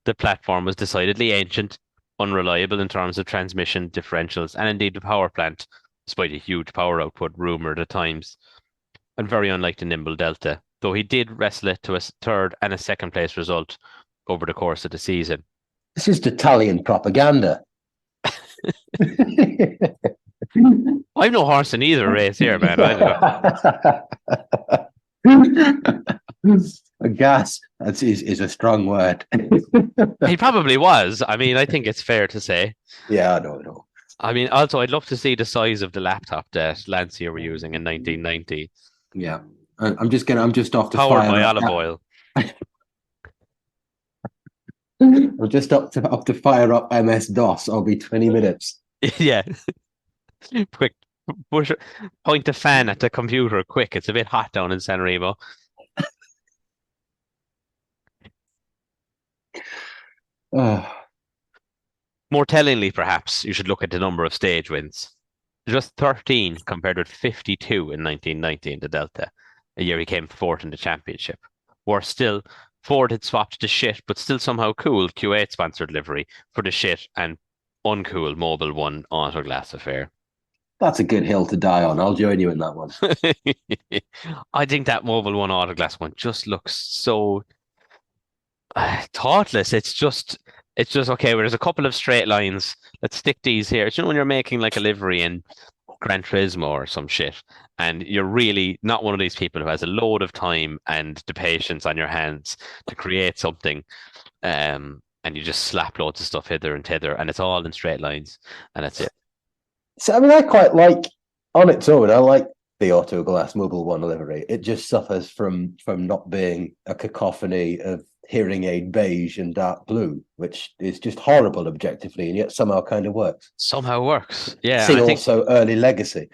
The platform was decidedly ancient, unreliable in terms of transmission, differentials, and indeed the power plant, despite a huge power output rumoured at times, and very unlike the nimble Delta, though he did wrestle it to a third and a second place result over the course of the season. This is Italian propaganda. I'm no horse in either race here, man. I don't know. A gas is a strong word. He probably was. I mean, I think it's fair to say. Yeah, I know. I mean, also, I'd love to see the size of the laptop that Lancia were using in 1990. Yeah, I'm just off to Powered fire by up. olive oil. I'm just up to fire up MS DOS. I'll be 20 minutes. Yeah. Quick, point the fan at the computer, quick. It's a bit hot down in San Remo. Oh, More tellingly, perhaps, you should look at the number of stage wins. Just 13 compared with 52 in 1990 in the Delta, a year he came fourth in the championship. Worse still, Ford had swapped the shit, but still somehow cool Q8 sponsored livery for the shit and uncool Mobil 1 Autoglass affair. that's a good hill to die on. I'll join you in that one. I think that Mobil 1 Autoglass one just looks so thoughtless. It's just okay. Well, there's a couple of straight lines. Let's stick these here. You know when you're making like a livery in Gran Turismo or some shit, and you're really not one of these people who has a load of time and the patience on your hands to create something, and you just slap loads of stuff hither and thither, and it's all in straight lines, and that's it. So, I mean, I quite like, on its own, I like the Autoglass Mobil 1 livery. It just suffers from not being a cacophony of hearing aid beige and dark blue, which is just horrible objectively, and yet somehow kind of works. Somehow works. Yeah, See I think also early legacy.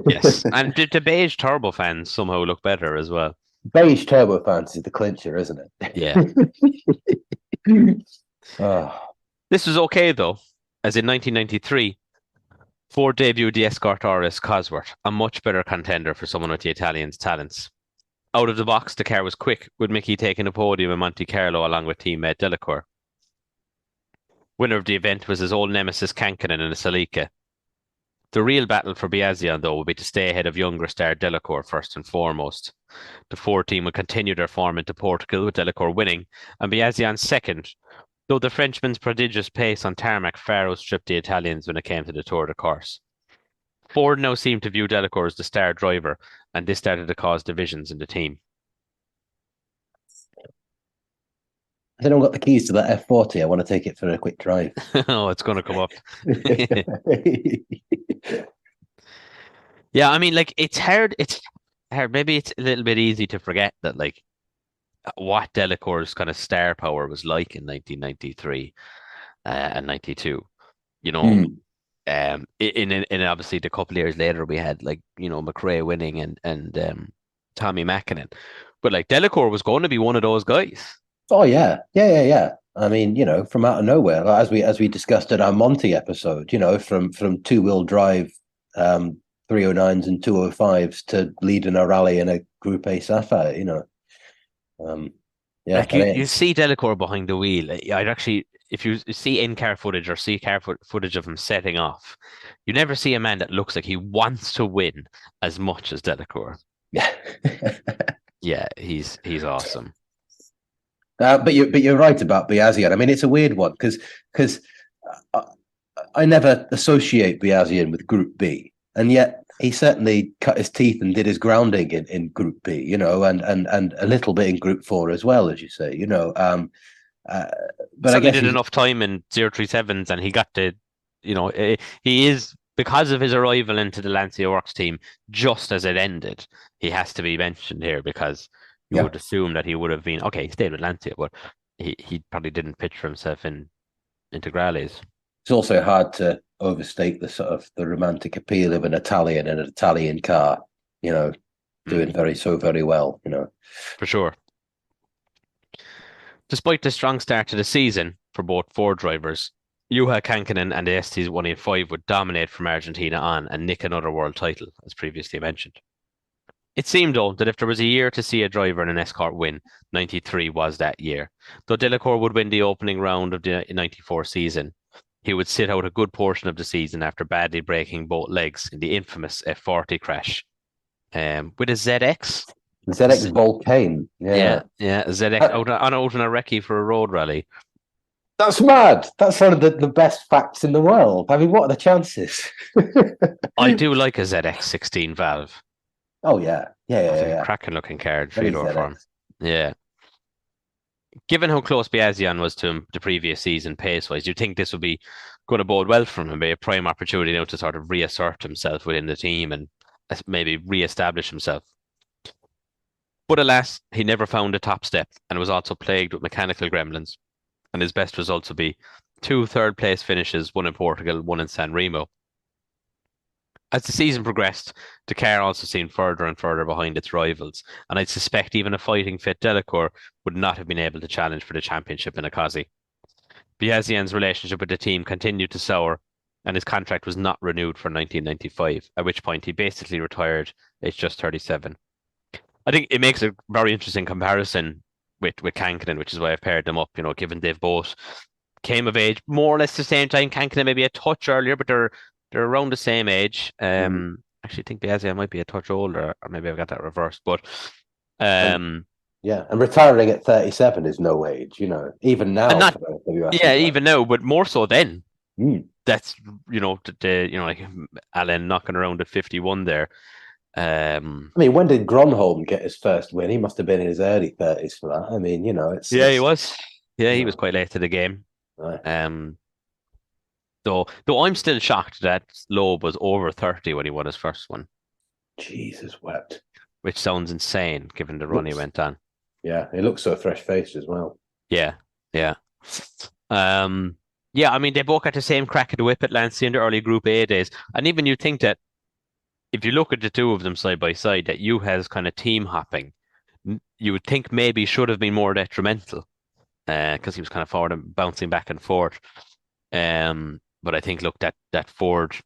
yes, and the beige turbo fans somehow look better as well. Beige turbo fans is the clincher, isn't it? Yeah. Oh, This was okay though, as in 1993, Ford debuted the Escort RS Cosworth, a much better contender for someone with the Italians' talents. Out of the box, the car was quick, with Mickey taking a podium in Monte Carlo along with teammate Delacour. Winner of the event was his old nemesis Kankinen in a Celica. The real battle for Biazian, though, would be to stay ahead of younger star Delacour first and foremost. The Ford team would continue their form into Portugal, with Delacour winning, and Biazian second, though the Frenchman's prodigious pace on tarmac far outstripped the Italians when it came to the Tour de Corse. Ford now seemed to view Delacour as the star driver, and this started to cause divisions in the team. I don't got the keys to that F40. I want to take it for a quick drive. Oh, it's going to come up. Yeah, I mean, like, it's hard. It's hard. Maybe it's a little bit easy to forget that, like, what Delacour's kind of star power was like in 1993 and 92. You know, in obviously the couple of years later we had, like, you know, McRae winning and Tommy Mäkinen, but like Delacour was going to be one of those guys. Oh yeah. I mean, you know, from out of nowhere, as we discussed in our Monty episode, you know, from two-wheel drive 309s and 205s to leading a rally in a Group A Sapphire, you know. Yeah, like you see Delacour behind the wheel. I'd actually, if you see in-car footage or see car footage of him setting off, you never see a man that looks like he wants to win as much as Delacour. Yeah. Yeah, he's awesome. But you're right about Biazian. I mean, it's a weird one because I never associate Biazian with Group B, and yet he certainly cut his teeth and did his grounding in Group B, you know, and a little bit in Group 4 as well, as you say, you know. But I guess did enough time in 037s, and he got to, you know, he is, because of his arrival into the Lancia Works team just as it ended. He has to be mentioned here because you would assume that he would have been okay. He stayed with Lancia, but he probably didn't picture himself in Integrales. It's also hard to overstate the sort of the romantic appeal of an Italian in an Italian car, you know, doing very well, you know. For sure. Despite the strong start to the season for both Ford drivers, Juha Kankinen and the ST185 would dominate from Argentina on and nick another world title, as previously mentioned. It seemed, though, that if there was a year to see a driver in an Escort win, 93 was that year. Though Delacour would win the opening round of the 94 season, he would sit out a good portion of the season after badly breaking both legs in the infamous F40 crash with a ZX. ZX Volcane. Yeah, ZX out on a recce for a road rally. That's mad. That's one of the best facts in the world. I mean, what are the chances? I do like a ZX 16 valve. Oh, yeah. Yeah. Cracking looking car, three-door form. Yeah. Given how close Biazian was to him the previous season pace-wise, you'd think this would be going to bode well for him and be a prime opportunity now to sort of reassert himself within the team and maybe re-establish himself. But alas, he never found a top step and was also plagued with mechanical gremlins. And his best results would be 2 third-place finishes, 1 in Portugal, 1 in San Remo. As the season progressed, the car also seemed further and further behind its rivals, and I'd suspect even a fighting fit Delacour would not have been able to challenge for the championship in Akazi. Biazian's relationship with the team continued to sour, and his contract was not renewed for 1995, at which point he basically retired aged just 37. I think it makes a very interesting comparison with Kankinen, which is why I've paired them up, you know, given they've both came of age more or less the same time. Kankinen maybe a touch earlier, but they're around the same age. Actually, I think Biazian might be a touch older, or maybe I've got that reversed. But and retiring at 37 is no age, you know, even now. Even now, but more so then. That's, you know, like Alan knocking around at 51 there. I mean, when did Gronholm get his first win? He must have been in his early 30s for that. I mean, you know, he was. Yeah, he was quite late to the game. Right. Though I'm still shocked that Loeb was over 30 when he won his first one. Jesus wept. Which sounds insane given the run he went on. Yeah, he looks so fresh-faced as well. Yeah. I mean, they both got the same crack at the whip at Lancia in the early Group A days. And even you think that if you look at the two of them side by side, that Juha's kind of team hopping, you would think maybe should have been more detrimental because he was kind of forward and bouncing back and forth. But I think, look, that Ford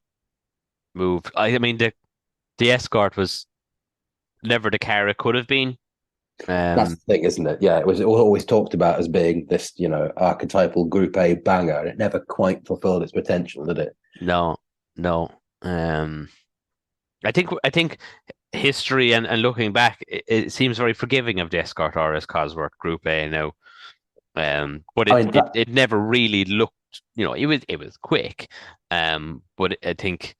move, I mean, the Escort was never the car it could have been. That's the thing, isn't it? Yeah, it was always talked about as being this, you know, archetypal Group A banger, and it never quite fulfilled its potential, did it? No. I think history and looking back, it seems very forgiving of the Escort RS Cosworth Group A now. But I it, mean, it it never really looked, it was quick. But I think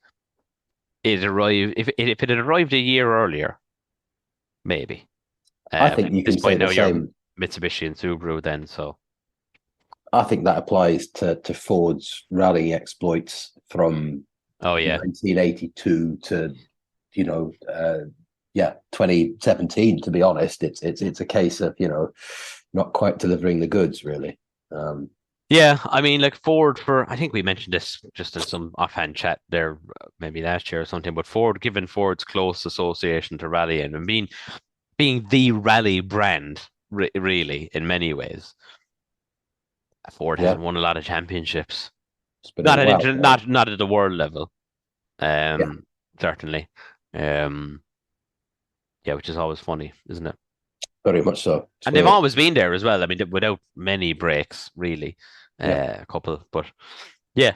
it arrived if it had arrived a year earlier, maybe. I think you At this can say point the now you're same. Mitsubishi and Subaru then, so I think that applies to Ford's rallying exploits from oh yeah. 1982 to, you know, 2017. To be honest, it's a case of not quite delivering the goods really. Um, Yeah, I mean, like Ford I think we mentioned this just in some offhand chat there, maybe last year or something, but given Ford's close association to rallying and being the rally brand, really, in many ways, Ford yeah, hasn't won a lot of championships. it's been a Not at while. not at the world level, Yeah, certainly. Um, yeah, which is always funny, isn't it? very much so. It's And they've weird. always been there as well. I mean, without many breaks, really, Yeah, a couple, but yeah.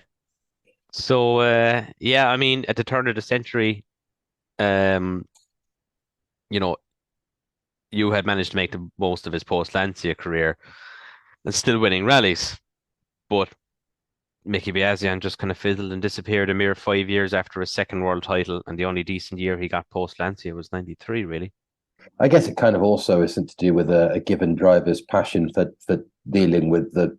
So yeah, I mean, at the turn of the century, um, you know, you had managed to make the most of his post Lancia career and still winning rallies, but Mickey Biasian just kind of fizzled and disappeared a mere 5 years after his second world title, and the only decent year he got post Lancia was '93, really. I guess it kind of also isn't to do with a given driver's passion for dealing with the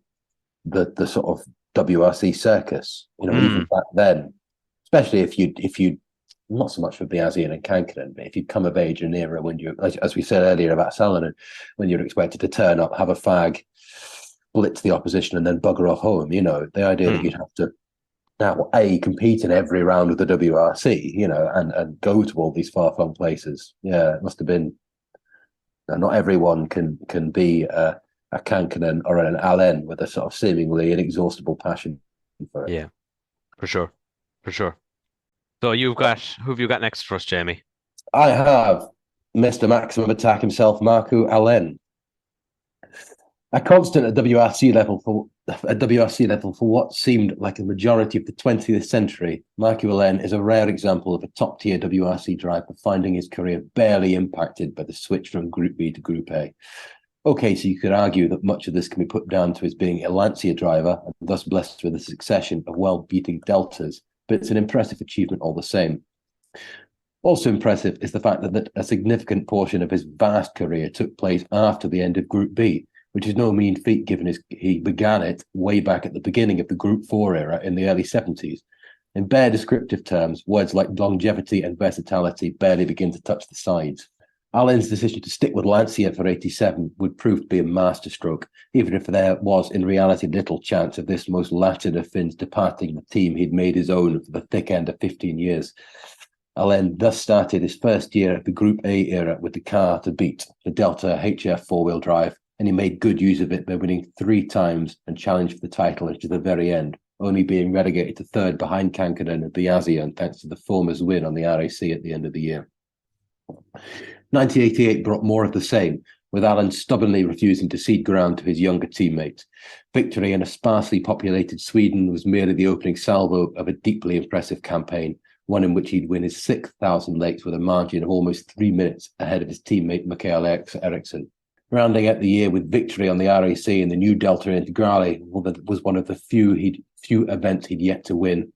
sort of WRC circus. Even Mm, back then, especially if you not so much for Biasian and Kankinen, but if you come of age in an era when you, as we said earlier about Salonen, when you're expected to turn up, have a fag, blitz the opposition, and then bugger off home. The idea that mm, you'd have to now compete in every round of the WRC, and go to all these far flung places. Yeah, it must have been. Not everyone can be a Kankinen or an Allen with a sort of seemingly inexhaustible passion for it. yeah, for sure, for sure. So who have you got next for us, Jamie? I have Mr. Maximum Attack himself, Marco Allen. A constant at WRC level for what seemed like a majority of the 20th century, Marco Allen is a rare example of a top-tier WRC driver finding his career barely impacted by the switch from Group B to Group A. Okay, so you could argue that much of this can be put down to his being a Lancia driver and thus blessed with a succession of well-beating deltas, but it's an impressive achievement all the same. Also impressive is the fact that a significant portion of his vast career took place after the end of Group B, which is no mean feat given he began it way back at the beginning of the Group 4 era in the early 70s. In bare descriptive terms, words like longevity and versatility barely begin to touch the sides. Allen's decision to stick with Lancia for 87 would prove to be a masterstroke, even if there was in reality little chance of this most Latin of Finns departing the team he'd made his own for the thick end of 15 years. Allen thus started his first year of the Group A era with the car to beat, the Delta HF four-wheel drive, and he made good use of it by winning 3 times and challenged for the title into the very end, only being relegated to third behind Kankinen and Biasian thanks to the former's win on the RAC at the end of the year. 1988 brought more of the same, with Allen stubbornly refusing to cede ground to his younger teammates. Victory in a sparsely populated Sweden was merely the opening salvo of a deeply impressive campaign, one in which he'd win his 6,000 lakes with a margin of almost 3 minutes ahead of his teammate Mikael Eriksson. Rounding out the year with victory on the RAC and the new Delta Integrale was one of the few events he'd yet to win.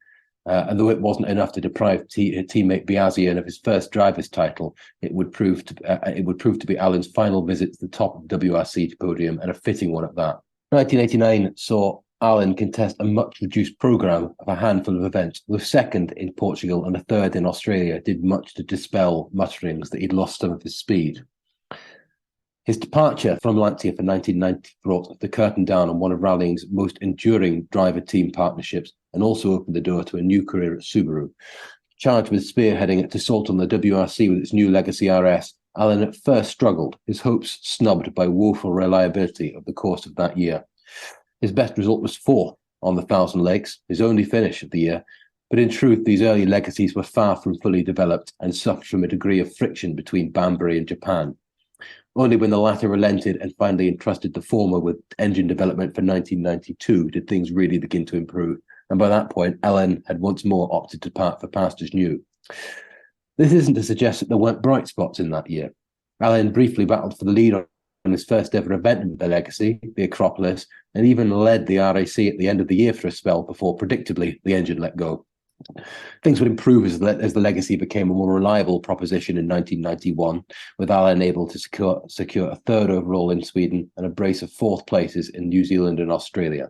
And though it wasn't enough to deprive teammate Biasian of his first driver's title, it would prove to be Allen's final visit to the top of the WRC podium, and a fitting one at that. 1989 saw Allen contest a much reduced programme of a handful of events, though second in Portugal and a third in Australia did much to dispel mutterings that he'd lost some of his speed. His departure from Lancia for 1990 brought the curtain down on one of rallying's most enduring driver-team partnerships and also opened the door to a new career at Subaru. Charged with spearheading its assault on the WRC with its new Legacy RS, Allen at first struggled, his hopes snubbed by woeful reliability over the course of that year. His best result was 4th on the 1,000 Lakes, his only finish of the year, but in truth these early legacies were far from fully developed and suffered from a degree of friction between Banbury and Japan. Only when the latter relented and finally entrusted the former with engine development for 1992 did things really begin to improve, and by that point, Ellen had once more opted to part for pastures new. This isn't to suggest that there weren't bright spots in that year. Ellen briefly battled for the lead on his first ever event in the Legacy, the Acropolis, and even led the RAC at the end of the year for a spell before, predictably, the engine let go. Things would improve as the Legacy became a more reliable proposition in 1991, with Allen able to secure a third overall in Sweden and a brace of fourth places in New Zealand and Australia.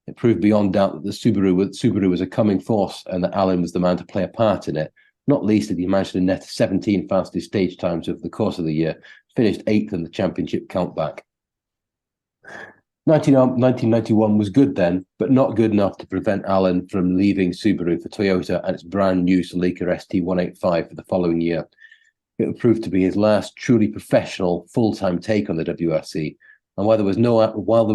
It proved beyond doubt that the Subaru was a coming force and that Allen was the man to play a part in it, not least did he manage to net 17 fastest stage times over the course of the year, finished 8th in the championship countback. 1991 was good then, but not good enough to prevent Allen from leaving Subaru for Toyota and its brand new Celica ST185 for the following year. It would prove to be his last truly professional, full-time take on the WRC. And while there were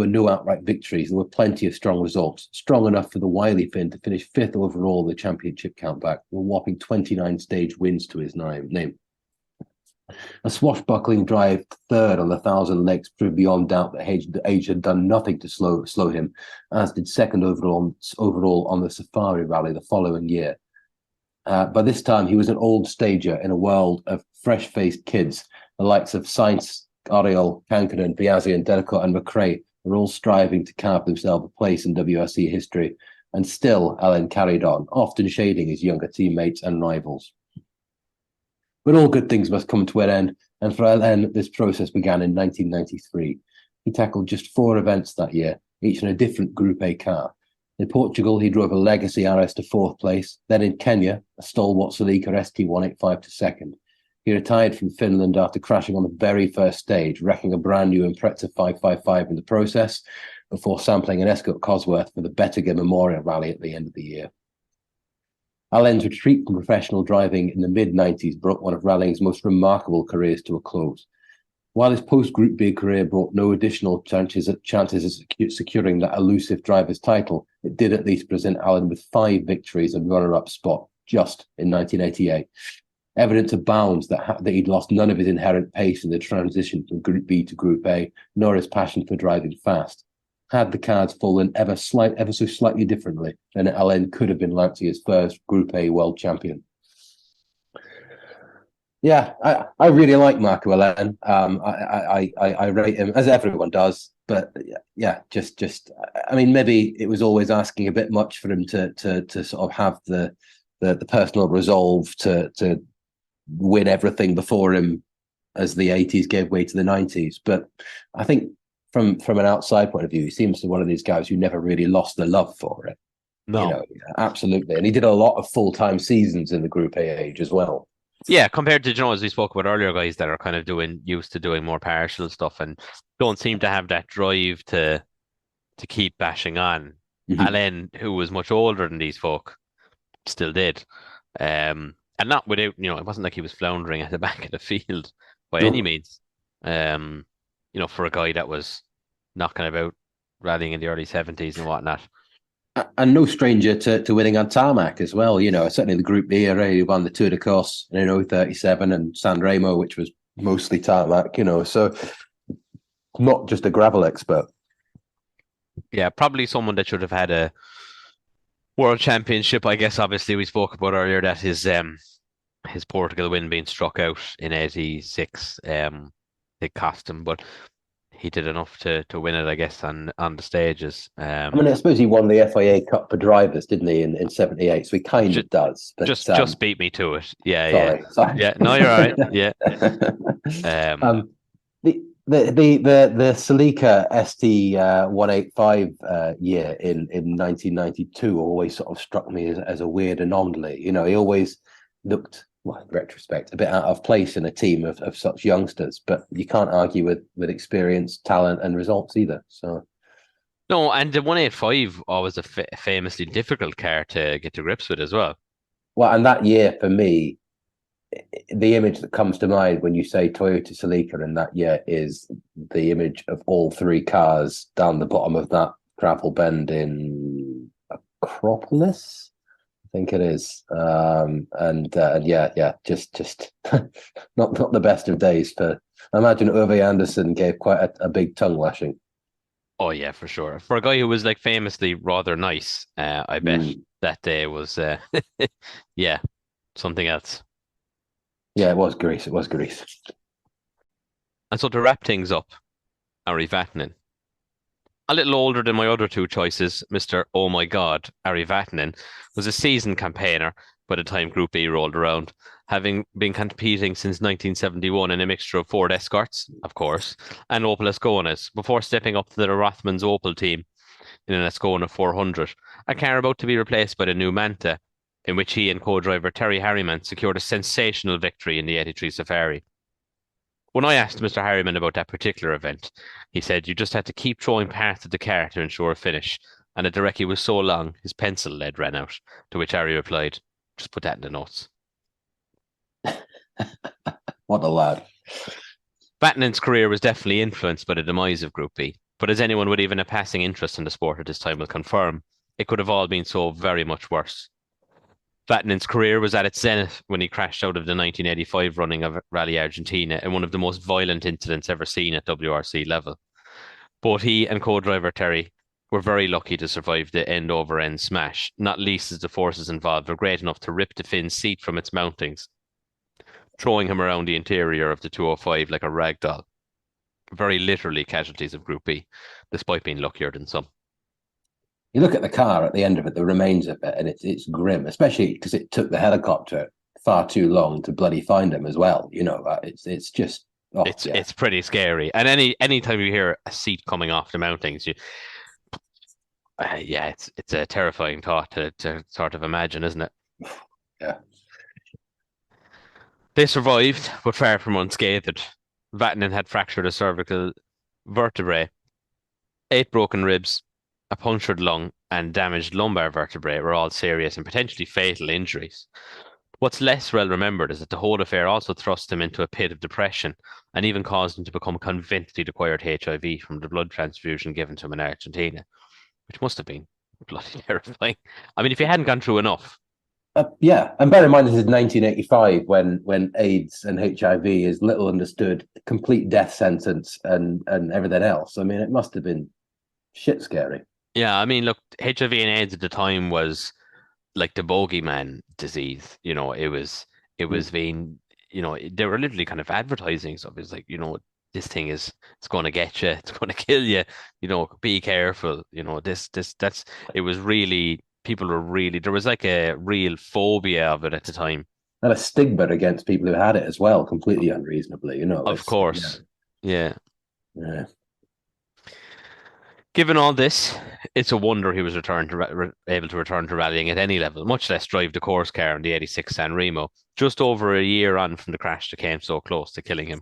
no outright victories, there were plenty of strong results, strong enough for the wily Finn to finish 5th overall in the championship countback, with a whopping 29 stage wins to his name. A swashbuckling drive third on the 1,000 legs proved beyond doubt that age had done nothing to slow him, as did second overall on the Safari Rally the following year. By this time, he was an old stager in a world of fresh-faced kids. The likes of Sainz, Oriol, Kankkunen, Biasi, and Delacourt and McRae were all striving to carve themselves a place in WRC history, and still Allen carried on, often shading his younger teammates and rivals. But all good things must come to an end, and for Allen, this process began in 1993. He tackled just 4 events that year, each in a different Group A car. In Portugal, he drove a Legacy RS to 4th place. Then in Kenya, a stalwart Celica ST185 to 2nd. He retired from Finland after crashing on the very first stage, wrecking a brand new Impreza 555 in the process, before sampling an Escort Cosworth for the Bettiger Memorial Rally at the end of the year. Allen's retreat from professional driving in the mid-90s brought one of rallying's most remarkable careers to a close. While his post-Group B career brought no additional chances of securing that elusive driver's title, it did at least present Allen with 5 victories and runner-up spot just in 1988. Evidence abounds that he'd lost none of his inherent pace in the transition from Group B to Group A, nor his passion for driving fast. Had the cards fallen ever so slightly differently, then Allen could have been Lancia's first Group A world champion. Yeah, I really like Marco Allen. I rate him, as everyone does, but yeah, just I mean, maybe it was always asking a bit much for him to sort of have the personal resolve to win everything before him, as the 80s gave way to the 90s. But I think from an outside point of view, he seems to be one of these guys who never really lost the love for it. No, absolutely, and he did a lot of full-time seasons in the Group A age as well. Yeah, compared to, as we spoke about earlier, guys that are kind of used to doing more partial stuff and don't seem to have that drive to keep bashing on. Mm-hmm. Allen, who was much older than these folk, still did. And not without, it wasn't like he was floundering at the back of the field by any means. For a guy that was knocking about rallying in the early 70s and whatnot. And no stranger to winning on tarmac as well. Certainly the Group B era, he won the Tour de Corse in 037 and San Remo, which was mostly tarmac, so not just a gravel expert. Yeah, probably someone that should have had a world championship. I guess obviously we spoke about earlier that his Portugal win being struck out in 86 it cost him, but he did enough to win it, I guess, on the stages. I suppose he won the FIA Cup for drivers, didn't he, in 78? So he kind of does. But, just beat me to it. Yeah, sorry. Yeah, no, you're all right. Yeah. The Celica ST185 year in 1992 always sort of struck me as a weird anomaly. He always looked, well, in retrospect, a bit out of place in a team of such youngsters, but you can't argue with experience, talent, and results either. So, no, and the 185 always a famously difficult car to get to grips with as well. Well, and that year for me, the image that comes to mind when you say Toyota Celica in that year is the image of all 3 cars down the bottom of that gravel bend in Acropolis. I think it is, just not the best of days. I imagine Ove Anderson gave quite a big tongue lashing. Oh yeah, for sure. For a guy who was like famously rather nice, I bet Mm. that day was, yeah, something else. Yeah, it was Greece. It was Greece. And so to wrap things up, Ari Vatanen, a little older than my other two choices, Mr. Oh my God, Ari Vatanen, was a seasoned campaigner by the time Group B rolled around, having been competing since 1971 in a mixture of Ford Escorts, of course, and Opel Asconas, before stepping up to the Rothmans Opel team in an Ascona 400, a car about to be replaced by the new Manta, in which he and co-driver Terry Harriman secured a sensational victory in the 83 Safari. When I asked Mr. Harriman about that particular event, he said you just had to keep throwing parts at the car to ensure a finish, and the direckie was so long his pencil lead ran out, to which Harry replied, just put that in the notes. What a lad. Vatanen's career was definitely influenced by the demise of Group B, but as anyone with even a passing interest in the sport at this time will confirm, it could have all been so very much worse. Vatanen's career was at its zenith when he crashed out of the 1985 running of Rally Argentina in one of the most violent incidents ever seen at WRC level. Both he and co-driver Terry were very lucky to survive the end-over-end smash, not least as the forces involved were great enough to rip the Finn's seat from its mountings, throwing him around the interior of the 205 like a rag doll. Very literally casualties of Group B, despite being luckier than some. You look at the car at the end of it, the remains of it, and it's grim, especially because it took the helicopter far too long to bloody find him as well. It's just It's pretty scary. And any time you hear a seat coming off the mountings, yeah, it's a terrifying thought to sort of imagine, isn't it? Yeah. They survived, but far from unscathed. Vatanen had fractured a cervical vertebrae, 8 broken ribs, a punctured lung, and damaged lumbar vertebrae were all serious and potentially fatal injuries. What's less well remembered is that the whole affair also thrust him into a pit of depression and even caused him to become convinced he'd acquired HIV from the blood transfusion given to him in Argentina, which must have been bloody terrifying. I mean, if he hadn't gone through enough. Yeah, and bear in mind this is 1985 when AIDS and HIV is little understood, complete death sentence and everything else. I mean, it must have been shit scary. Yeah, I mean, look, HIV and AIDS at the time was like the bogeyman disease. It was being, they were literally kind of advertising stuff. It's like, this thing it's going to get you, it's going to kill you. Be careful. That's. It was really people were really there was like a real phobia of it at the time. And a stigma against people who had it as well, completely unreasonably. Of course, yeah. Yeah. Given all this, it's a wonder he was able to return to rallying at any level, much less drive the course car in the 86 San Remo, just over a year on from the crash that came so close to killing him.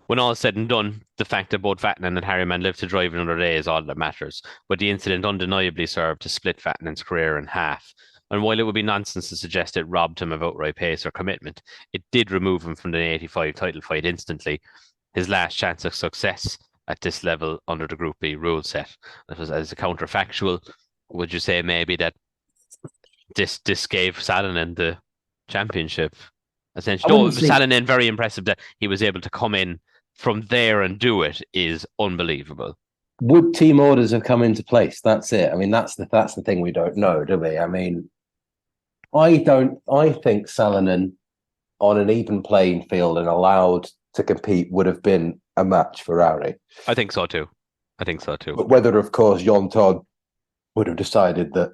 When all is said and done, the fact that both Vatanen and Harriman lived to drive another day is all that matters, but the incident undeniably served to split Vatanen's career in half. And while it would be nonsense to suggest it robbed him of outright pace or commitment, it did remove him from the 85 title fight instantly, his last chance of success at this level under the Group B rule set. That was as a counterfactual. Would you say maybe that this gave Salonen the championship? Essentially, though Salonen very impressive that he was able to come in from there and do it is unbelievable. Would team orders have come into place? That's it. I mean, that's the thing we don't know, do we? I mean, I think Salonen on an even playing field and allowed to compete would have been a match for Ferrari. I think so too. But whether, of course, Jean Todt would have decided that,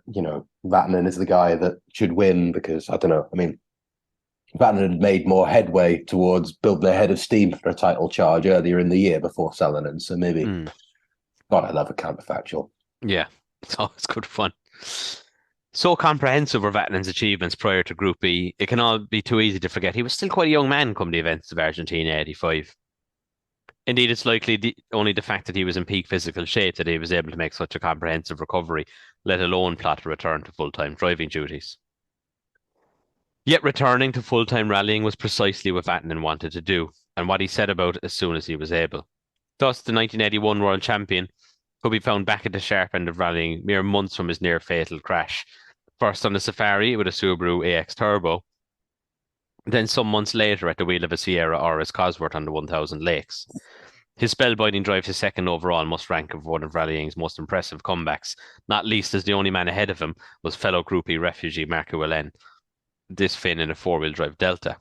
Vatanen is the guy that should win because, I don't know, I mean, Vatanen had made more headway towards building a head of steam for a title charge earlier in the year before Salonen. So maybe, God, I love a counterfactual. Yeah, it's always good fun. So comprehensive were Vatanen's achievements prior to Group B, it can all be too easy to forget he was still quite a young man come the events of Argentina 85. Indeed, it's likely only the fact that he was in peak physical shape that he was able to make such a comprehensive recovery, let alone plot a return to full-time driving duties. Yet returning to full-time rallying was precisely what Vatanen wanted to do, and what he set about as soon as he was able. Thus, the 1981 world champion could be found back at the sharp end of rallying mere months from his near-fatal crash. First on the Safari with a Subaru AX Turbo, then some months later at the wheel of a Sierra RS Cosworth on the 1000 Lakes. His spellbinding drive to second overall must rank as one of rallying's most impressive comebacks, not least as the only man ahead of him was fellow groupie refugee Marco Allen, this Finn in a four-wheel drive Delta.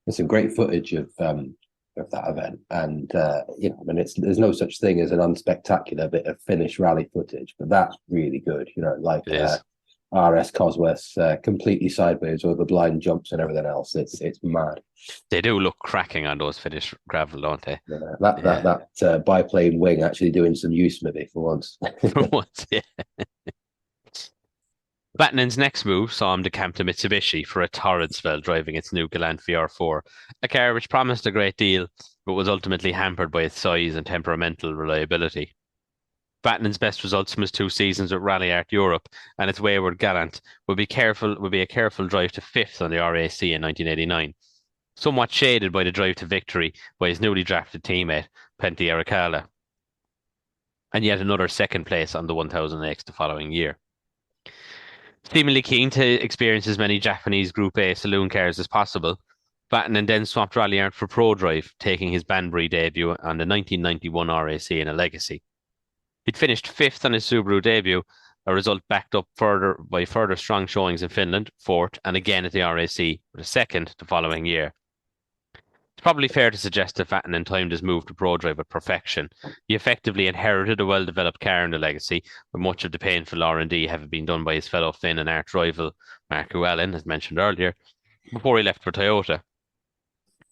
There's some great footage of that event, and there's no such thing as an unspectacular bit of Finnish rally footage, but that's really good. Like RS Cosworth's completely sideways over blind jumps and everything else. It's mad. They do look cracking on those Finnish gravel, don't they? That biplane wing actually doing some use maybe for once. For once, yeah. Vatanen's next move saw him decamp to Mitsubishi for a torrid spell driving its new Galant VR4, a car which promised a great deal, but was ultimately hampered by its size and temperamental reliability. Vatanen's best results from his 2 seasons at Rally Art Europe and its wayward Galant would be a careful drive to 5th on the RAC in 1989, somewhat shaded by the drive to victory by his newly drafted teammate, Pentti Arikala, and yet another second place on the 1000X the following year. Seemingly keen to experience as many Japanese Group A saloon cars as possible, Vatanen then swapped Rally Art for ProDrive, taking his Banbury debut on the 1991 RAC in a Legacy. He'd finished 5th on his Subaru debut, a result backed up by further strong showings in Finland, 4th, and again at the RAC, with a 2nd the following year. It's probably fair to suggest that Vatanen timed his move to ProDrive with perfection. He effectively inherited a well-developed car in the Legacy, with much of the painful R&D having been done by his fellow Finn and arch rival, Marco Allen, as mentioned earlier, before he left for Toyota.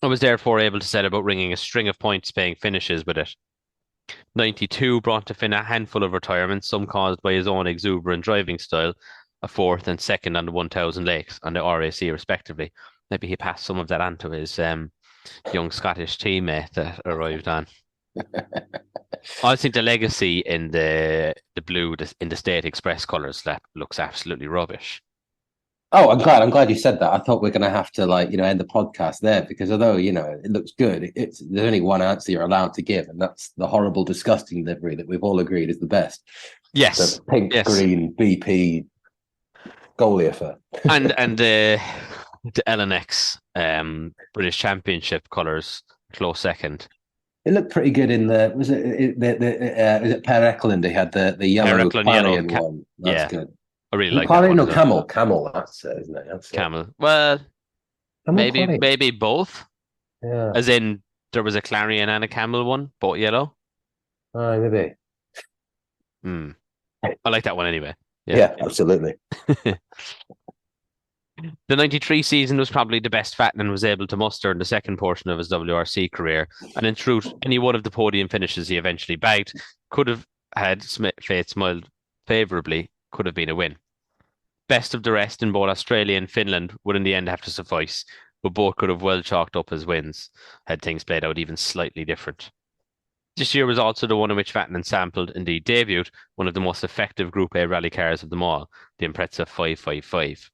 I was therefore able to set about ringing a string of points-paying finishes with it. 92 brought to Finn a handful of retirements, some caused by his own exuberant driving style, a 4th and 2nd on the 1000 Lakes on the RAC respectively. Maybe he passed some of that on to his young Scottish teammate that arrived on. I think the Legacy in the blue in the State Express colours that looks absolutely rubbish. Oh, I'm glad you said that. I thought we're going to have to end the podcast there, because although it looks good, there's only one answer you're allowed to give, and that's the horrible, disgusting livery that we've all agreed is the best. Yes, the pink, green BP Goliath. and the LNX British Championship colours close second. It looked pretty good in the was it Per Eklund? They had the yellow Clarion one. That's good. I really like Clarion that one. Or Camel. That's it, isn't it? That's Camel. It. Well, Camel maybe both. Yeah. As in, there was a Clarion and a Camel one, both yellow. Oh, maybe. I like that one anyway. Yeah, absolutely. The 93 season was probably the best Vatanen was able to muster in the second portion of his WRC career, and in truth, any one of the podium finishes he eventually bagged could have had fate smiled favourably, could have been a win. Best of the rest in both Australia and Finland would in the end have to suffice, but both could have well chalked up as wins had things played out even slightly different. This year was also the one in which Vatanen sampled, indeed debuted, one of the most effective Group A rally cars of them all, the Impreza 555.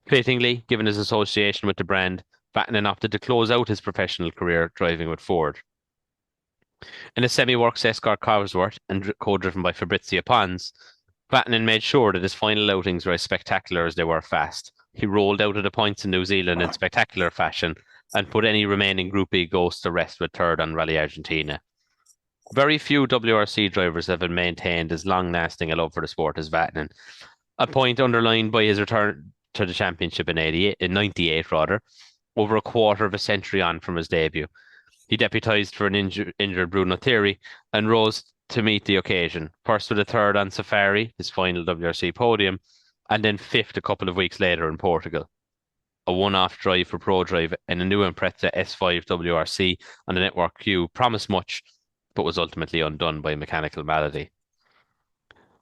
Fittingly, given his association with the brand, Vatanen opted to close out his professional career driving with Ford. In a semi-works Escort Cosworth and co-driven by Fabrizio Pons, Vatanen made sure that his final outings were as spectacular as they were fast. He rolled out of the points in New Zealand in spectacular fashion and put any remaining Group B ghosts to rest with third on Rally Argentina. Very few WRC drivers have been maintained as long-lasting a love for the sport as Vatanen, a point underlined by his return to the championship in 98 rather, over a quarter of a century on from his debut. He deputised for an injured Bruno Thierry and rose to meet the occasion, first with a third on Safari, his final WRC podium, and then 5th a couple of weeks later in Portugal. A one-off drive for ProDrive and a new Impreza S5 WRC on the Network Q promised much, but was ultimately undone by mechanical malady.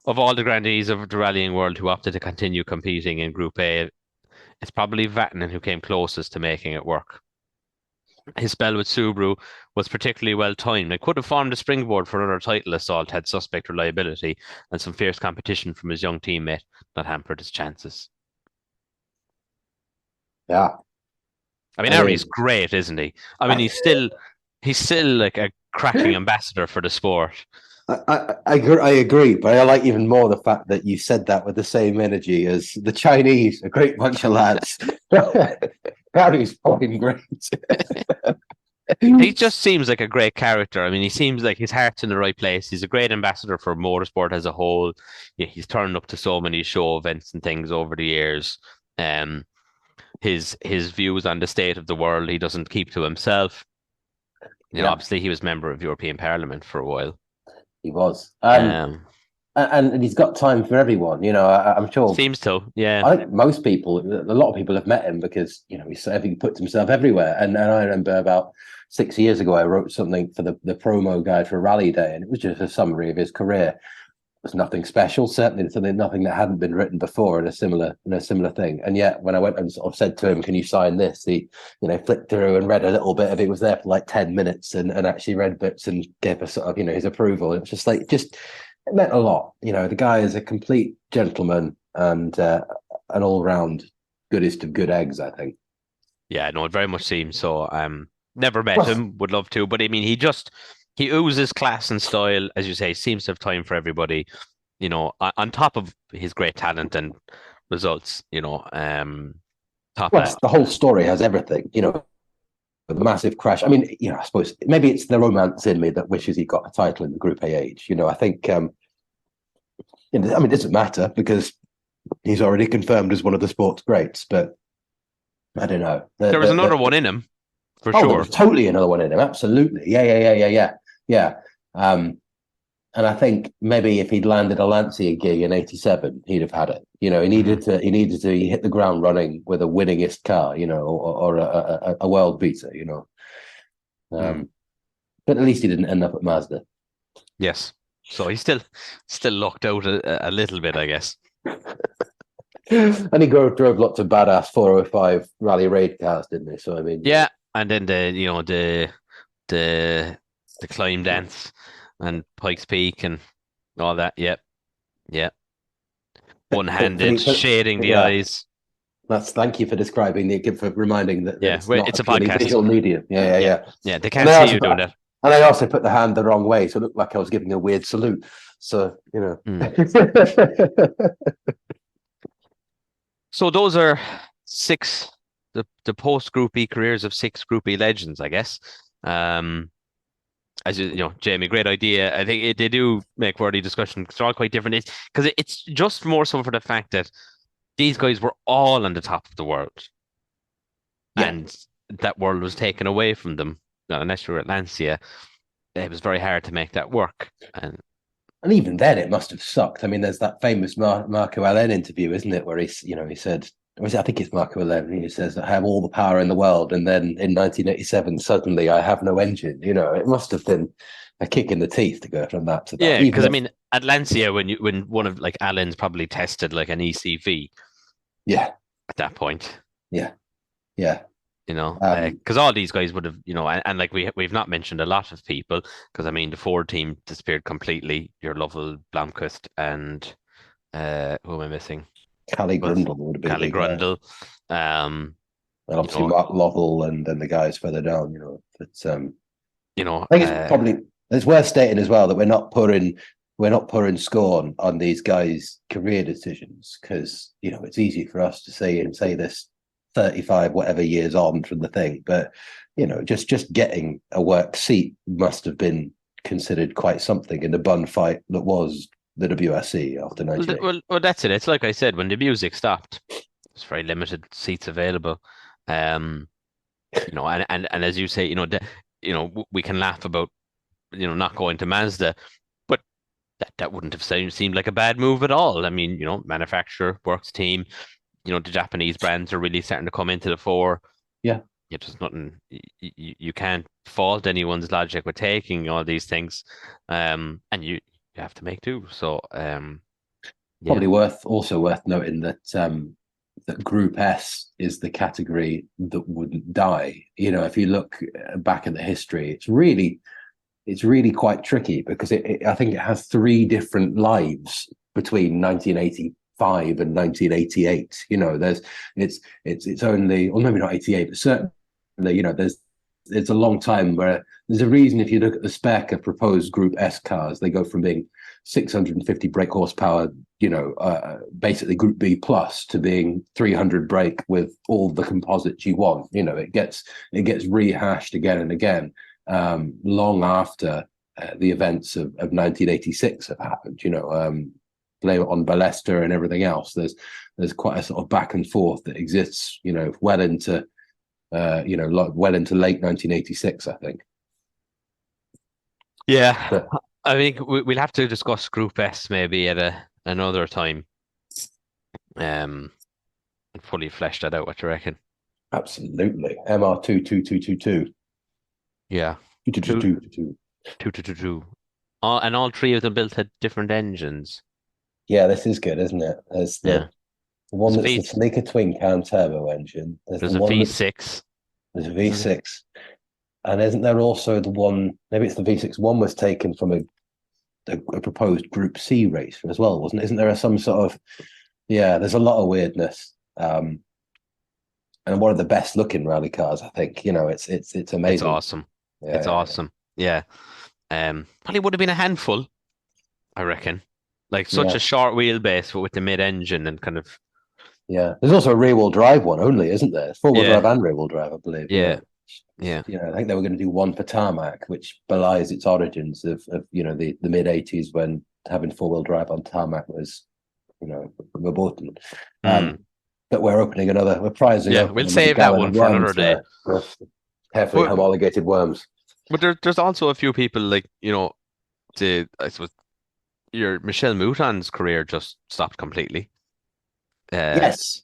Of all the grandees of the rallying world who opted to continue competing in Group A, it's probably Vatanen who came closest to making it work. His spell with Subaru was particularly well timed and could have formed a springboard for another title assault had suspect reliability and some fierce competition from his young teammate not hampered his chances. Yeah. I mean, Ari's great, isn't he? I mean, he's still like a cracking ambassador for the sport. I agree, but I like even more the fact that you said that with the same energy as the Chinese, a great bunch of lads. Ari's fucking great. He just seems like a great character. I mean, he seems like his heart's in the right place. He's a great ambassador for motorsport as a whole. Yeah, he's turned up to so many show events and things over the years. Um, his views on the state of the world, he doesn't keep to himself. Yeah, Obviously, he was member of European Parliament for a while. he was. Um, And he's got time for everyone. I'm sure. Seems to, yeah. I think most people, a lot of people have met him because he puts himself everywhere. And I remember about 6 years ago, I wrote something for the promo guide for Rally Day, and it was just a summary of his career. It was nothing special, certainly nothing that hadn't been written before in a similar thing. And yet, when I went and sort of said to him, "Can you sign this?" He, flipped through and read a little bit of it. Was there for like 10 minutes and actually read bits and gave us sort of his approval. It was just like it meant a lot. The guy is a complete gentleman and an all-round goodest of good eggs, I think. Yeah, no, it very much seems so. Never met him, would love to, but I mean, he oozes class and style, as you say, seems to have time for everybody, on top of his great talent and results, top Well, that. the whole story has everything, the massive crash. I mean, I suppose maybe it's the romance in me that wishes he got a title in the Group A age. I think, it doesn't matter because he's already confirmed as one of the sport's greats, but I don't know. There was another one in him, for sure. sure. There was totally another one in him. Absolutely. Yeah. And I think maybe if he'd landed a Lancia gig in '87, he'd have had it. He needed to hit the ground running with a winningest car, or a world beater, But at least he didn't end up at Mazda. Yes. So he's still locked out a little bit, I guess. And he drove lots of badass 405 rally raid cars, didn't he? So I mean, yeah. And then the climb dance and Pikes Peak and all that. Yep. Yeah. One-handed, shading the eyes. Thank you for describing for reminding that it's a podcast. Visual medium. Yeah. They can't see you doing that. And I also put the hand the wrong way, so it looked like I was giving a weird salute. So So those are six, the post-Group E careers of six Group E legends, I guess. As Jamie, great idea. I think they do make worthy discussion because they're all quite different. It's just more so for the fact that these guys were all on the top of the world, and that world was taken away from them. Unless you were at Lancia, it was very hard to make that work. And even then, it must have sucked. I mean, there's that famous Marco Allen interview, isn't it, where he said, I think it's Marco Allen. He says, "I have all the power in the world," and then in 1987, suddenly I have no engine. It must have been a kick in the teeth to go from that to that. Yeah, because I mean, at Lancia, when one of like Allen's probably tested like an ECV. Yeah. At that point. Yeah. Because all these guys would have, and like we've not mentioned a lot of people, because I mean the Ford team disappeared completely. Your Lovell, Blomqvist, and who am I missing? Callie Grundle would have been. Callie Grundle. And obviously Mark Lovell and then the guys further down. But I think it's worth stating as well that we're not pouring scorn on these guys' career decisions because it's easy for us to say this 35 whatever years on from the thing, but just getting a work seat must have been considered quite something in the bun fight that was the WRC after 1980. Well, that's it. It's like I said, when the music stopped, there's very limited seats available. And as you say, we can laugh about not going to Mazda, but that wouldn't have seemed like a bad move at all. I mean, manufacturer, works team. The Japanese brands are really starting to come into the fore. Yeah. There's nothing, you can't fault anyone's logic with taking all these things. And you have to make do. So, probably worth noting that that Group S is the category that wouldn't die. If you look back at the history, it's really quite tricky because I think it has three different lives between 1985 and 1988. It's only, or maybe not 88, but certainly, there's it's a long time where there's a reason if you look at the spec of proposed Group S cars, they go from being 650 brake horsepower, basically Group B plus, to being 300 brake with all the composites you want. It gets rehashed again and again, long after the events of 1986 have happened. Blame it on Ballester and everything else. There's quite a sort of back and forth that exists, well into late 1986, I think. Yeah, But, I think we'll have to discuss Group S maybe at another time. And fully flesh that out. What you reckon? absolutely. MR22222. Yeah, 222. And all three of them built had different engines. Yeah, this is good, isn't it? There's the one that's the Sneaker Twin Cam turbo engine. There's a V6. There's a V6. And isn't there also the one, maybe it's the V6, one was taken from a proposed Group C race as well, wasn't it? Isn't there some sort of, there's a lot of weirdness. And one of the best looking rally cars, I think. It's amazing. It's awesome. It's awesome. Yeah. Probably would have been a handful, I reckon. Like such a short wheelbase, but with the mid-engine and kind of. Yeah, there's also a rear-wheel drive one only, isn't there? Four-wheel drive and rear-wheel drive, I believe. Yeah. I think they were going to do one for tarmac, which belies its origins of the mid-80s when having four-wheel drive on tarmac was, verboten. But we're prizing. Yeah, we'll save that one for another day. Carefully homologated worms. But there's also a few people like, I suppose your Michelle Mouton's career just stopped completely. Yes.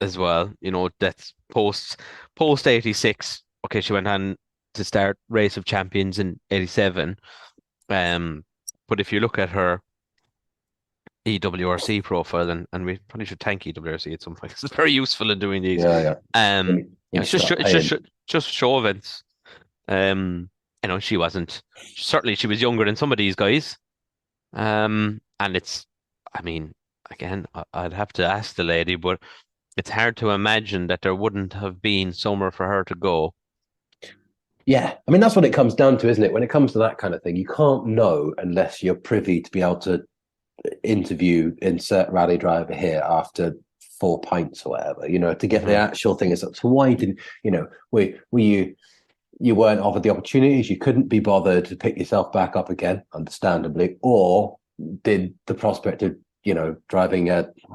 As well, that's post 86. Okay, she went on to start Race of Champions in 87. But if you look at her EWRC profile, and we probably should thank EWRC at some point because it's very useful in doing these. It's just show events. She wasn't. Certainly, she was younger than some of these guys. And again, I'd have to ask the lady, but it's hard to imagine that there wouldn't have been somewhere for her to go. Yeah, I mean, that's what it comes down to, isn't it? When it comes to that kind of thing, you can't know unless you're privy to be able to interview insert rally driver here after 4 pints or whatever, to get the actual thing. So why didn't, were you weren't offered the opportunities, you couldn't be bothered to pick yourself back up again, understandably, or did the prospect of driving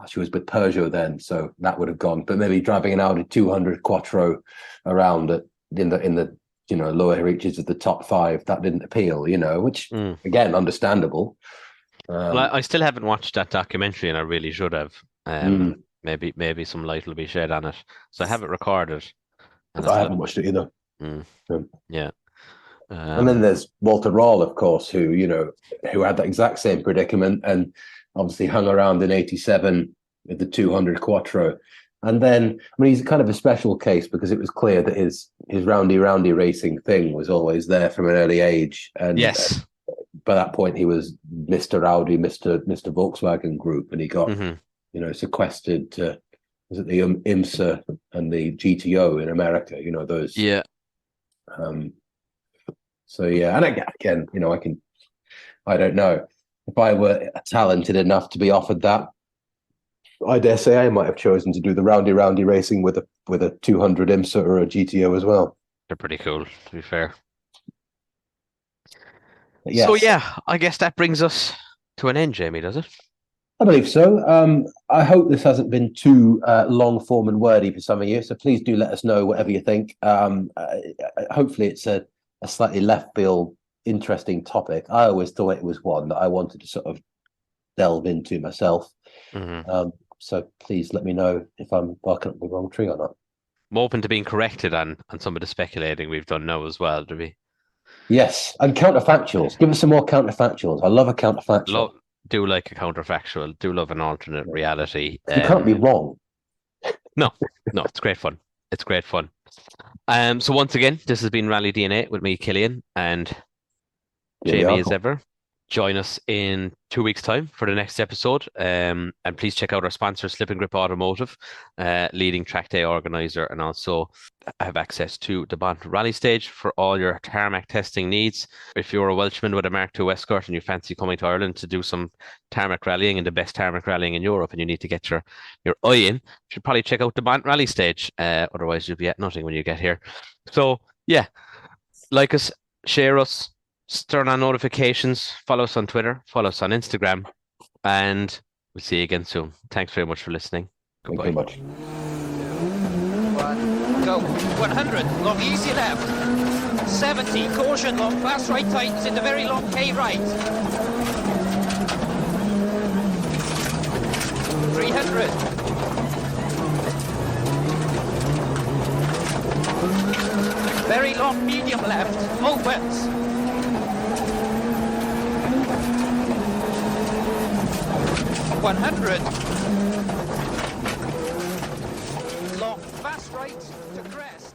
she was with Peugeot then, so that would have gone, but maybe driving an Audi 200 Quattro around in the lower reaches of the top 5, that didn't appeal, which again, understandable. Well, I still haven't watched that documentary, and I really should have. Maybe some light will be shed on it. So I have it recorded. I haven't watched it either. Yeah. And then there's Walter Rall, of course, who had that exact same predicament and obviously hung around in 87 with the 200 Quattro. And then, he's kind of a special case because it was clear that his roundy racing thing was always there from an early age. And yes, by that point, he was Mr. Audi, Mr. Volkswagen Group, and he got, sequestered to, was it the IMSA and the GTO in America, those. Yeah. So, yeah, and again, I don't know. If I were talented enough to be offered that, I dare say I might have chosen to do the roundy racing with a 200 IMSA or a GTO as well. They're pretty cool, to be fair. Yes. So yeah, I guess that brings us to an end, Jamie, does it? I believe so. I hope this hasn't been too long form and wordy for some of you, so please do let us know whatever you think. Hopefully it's a slightly left field interesting topic. I always thought it was one that I wanted to sort of delve into myself. So please let me know if I'm barking up the wrong tree or not. I'm open to being corrected on some of the speculating we've done now as well, do we? Yes, and counterfactuals. Give us some more counterfactuals. I love a counterfactual. Do like a counterfactual. Do love an alternate reality. You can't be wrong. No, it's great fun. It's great fun. So once again, this has been Rally DNA with me, Killian, and Jamie as ever. join us in 2 weeks' time for the next episode. And please check out our sponsor, Slip and Grip Automotive, leading track day organizer, and also have access to the Bont Rally Stage for all your tarmac testing needs. If you're a Welshman with a Mark II Escort and you fancy coming to Ireland to do some tarmac rallying and the best tarmac rallying in Europe, and you need to get your eye in, you should probably check out the Bont Rally Stage. Otherwise, you'll be at nothing when you get here. So, yeah, like us, share us, turn on notifications, follow us on Twitter, follow us on Instagram, and we'll see you again soon. Thanks very much for listening. Goodbye. Thank you very much. 1, go. 100, long easy left. 70, caution, long fast right tightens into very long K right. 300. Very long medium left, opens. 100. Long, fast right to crest.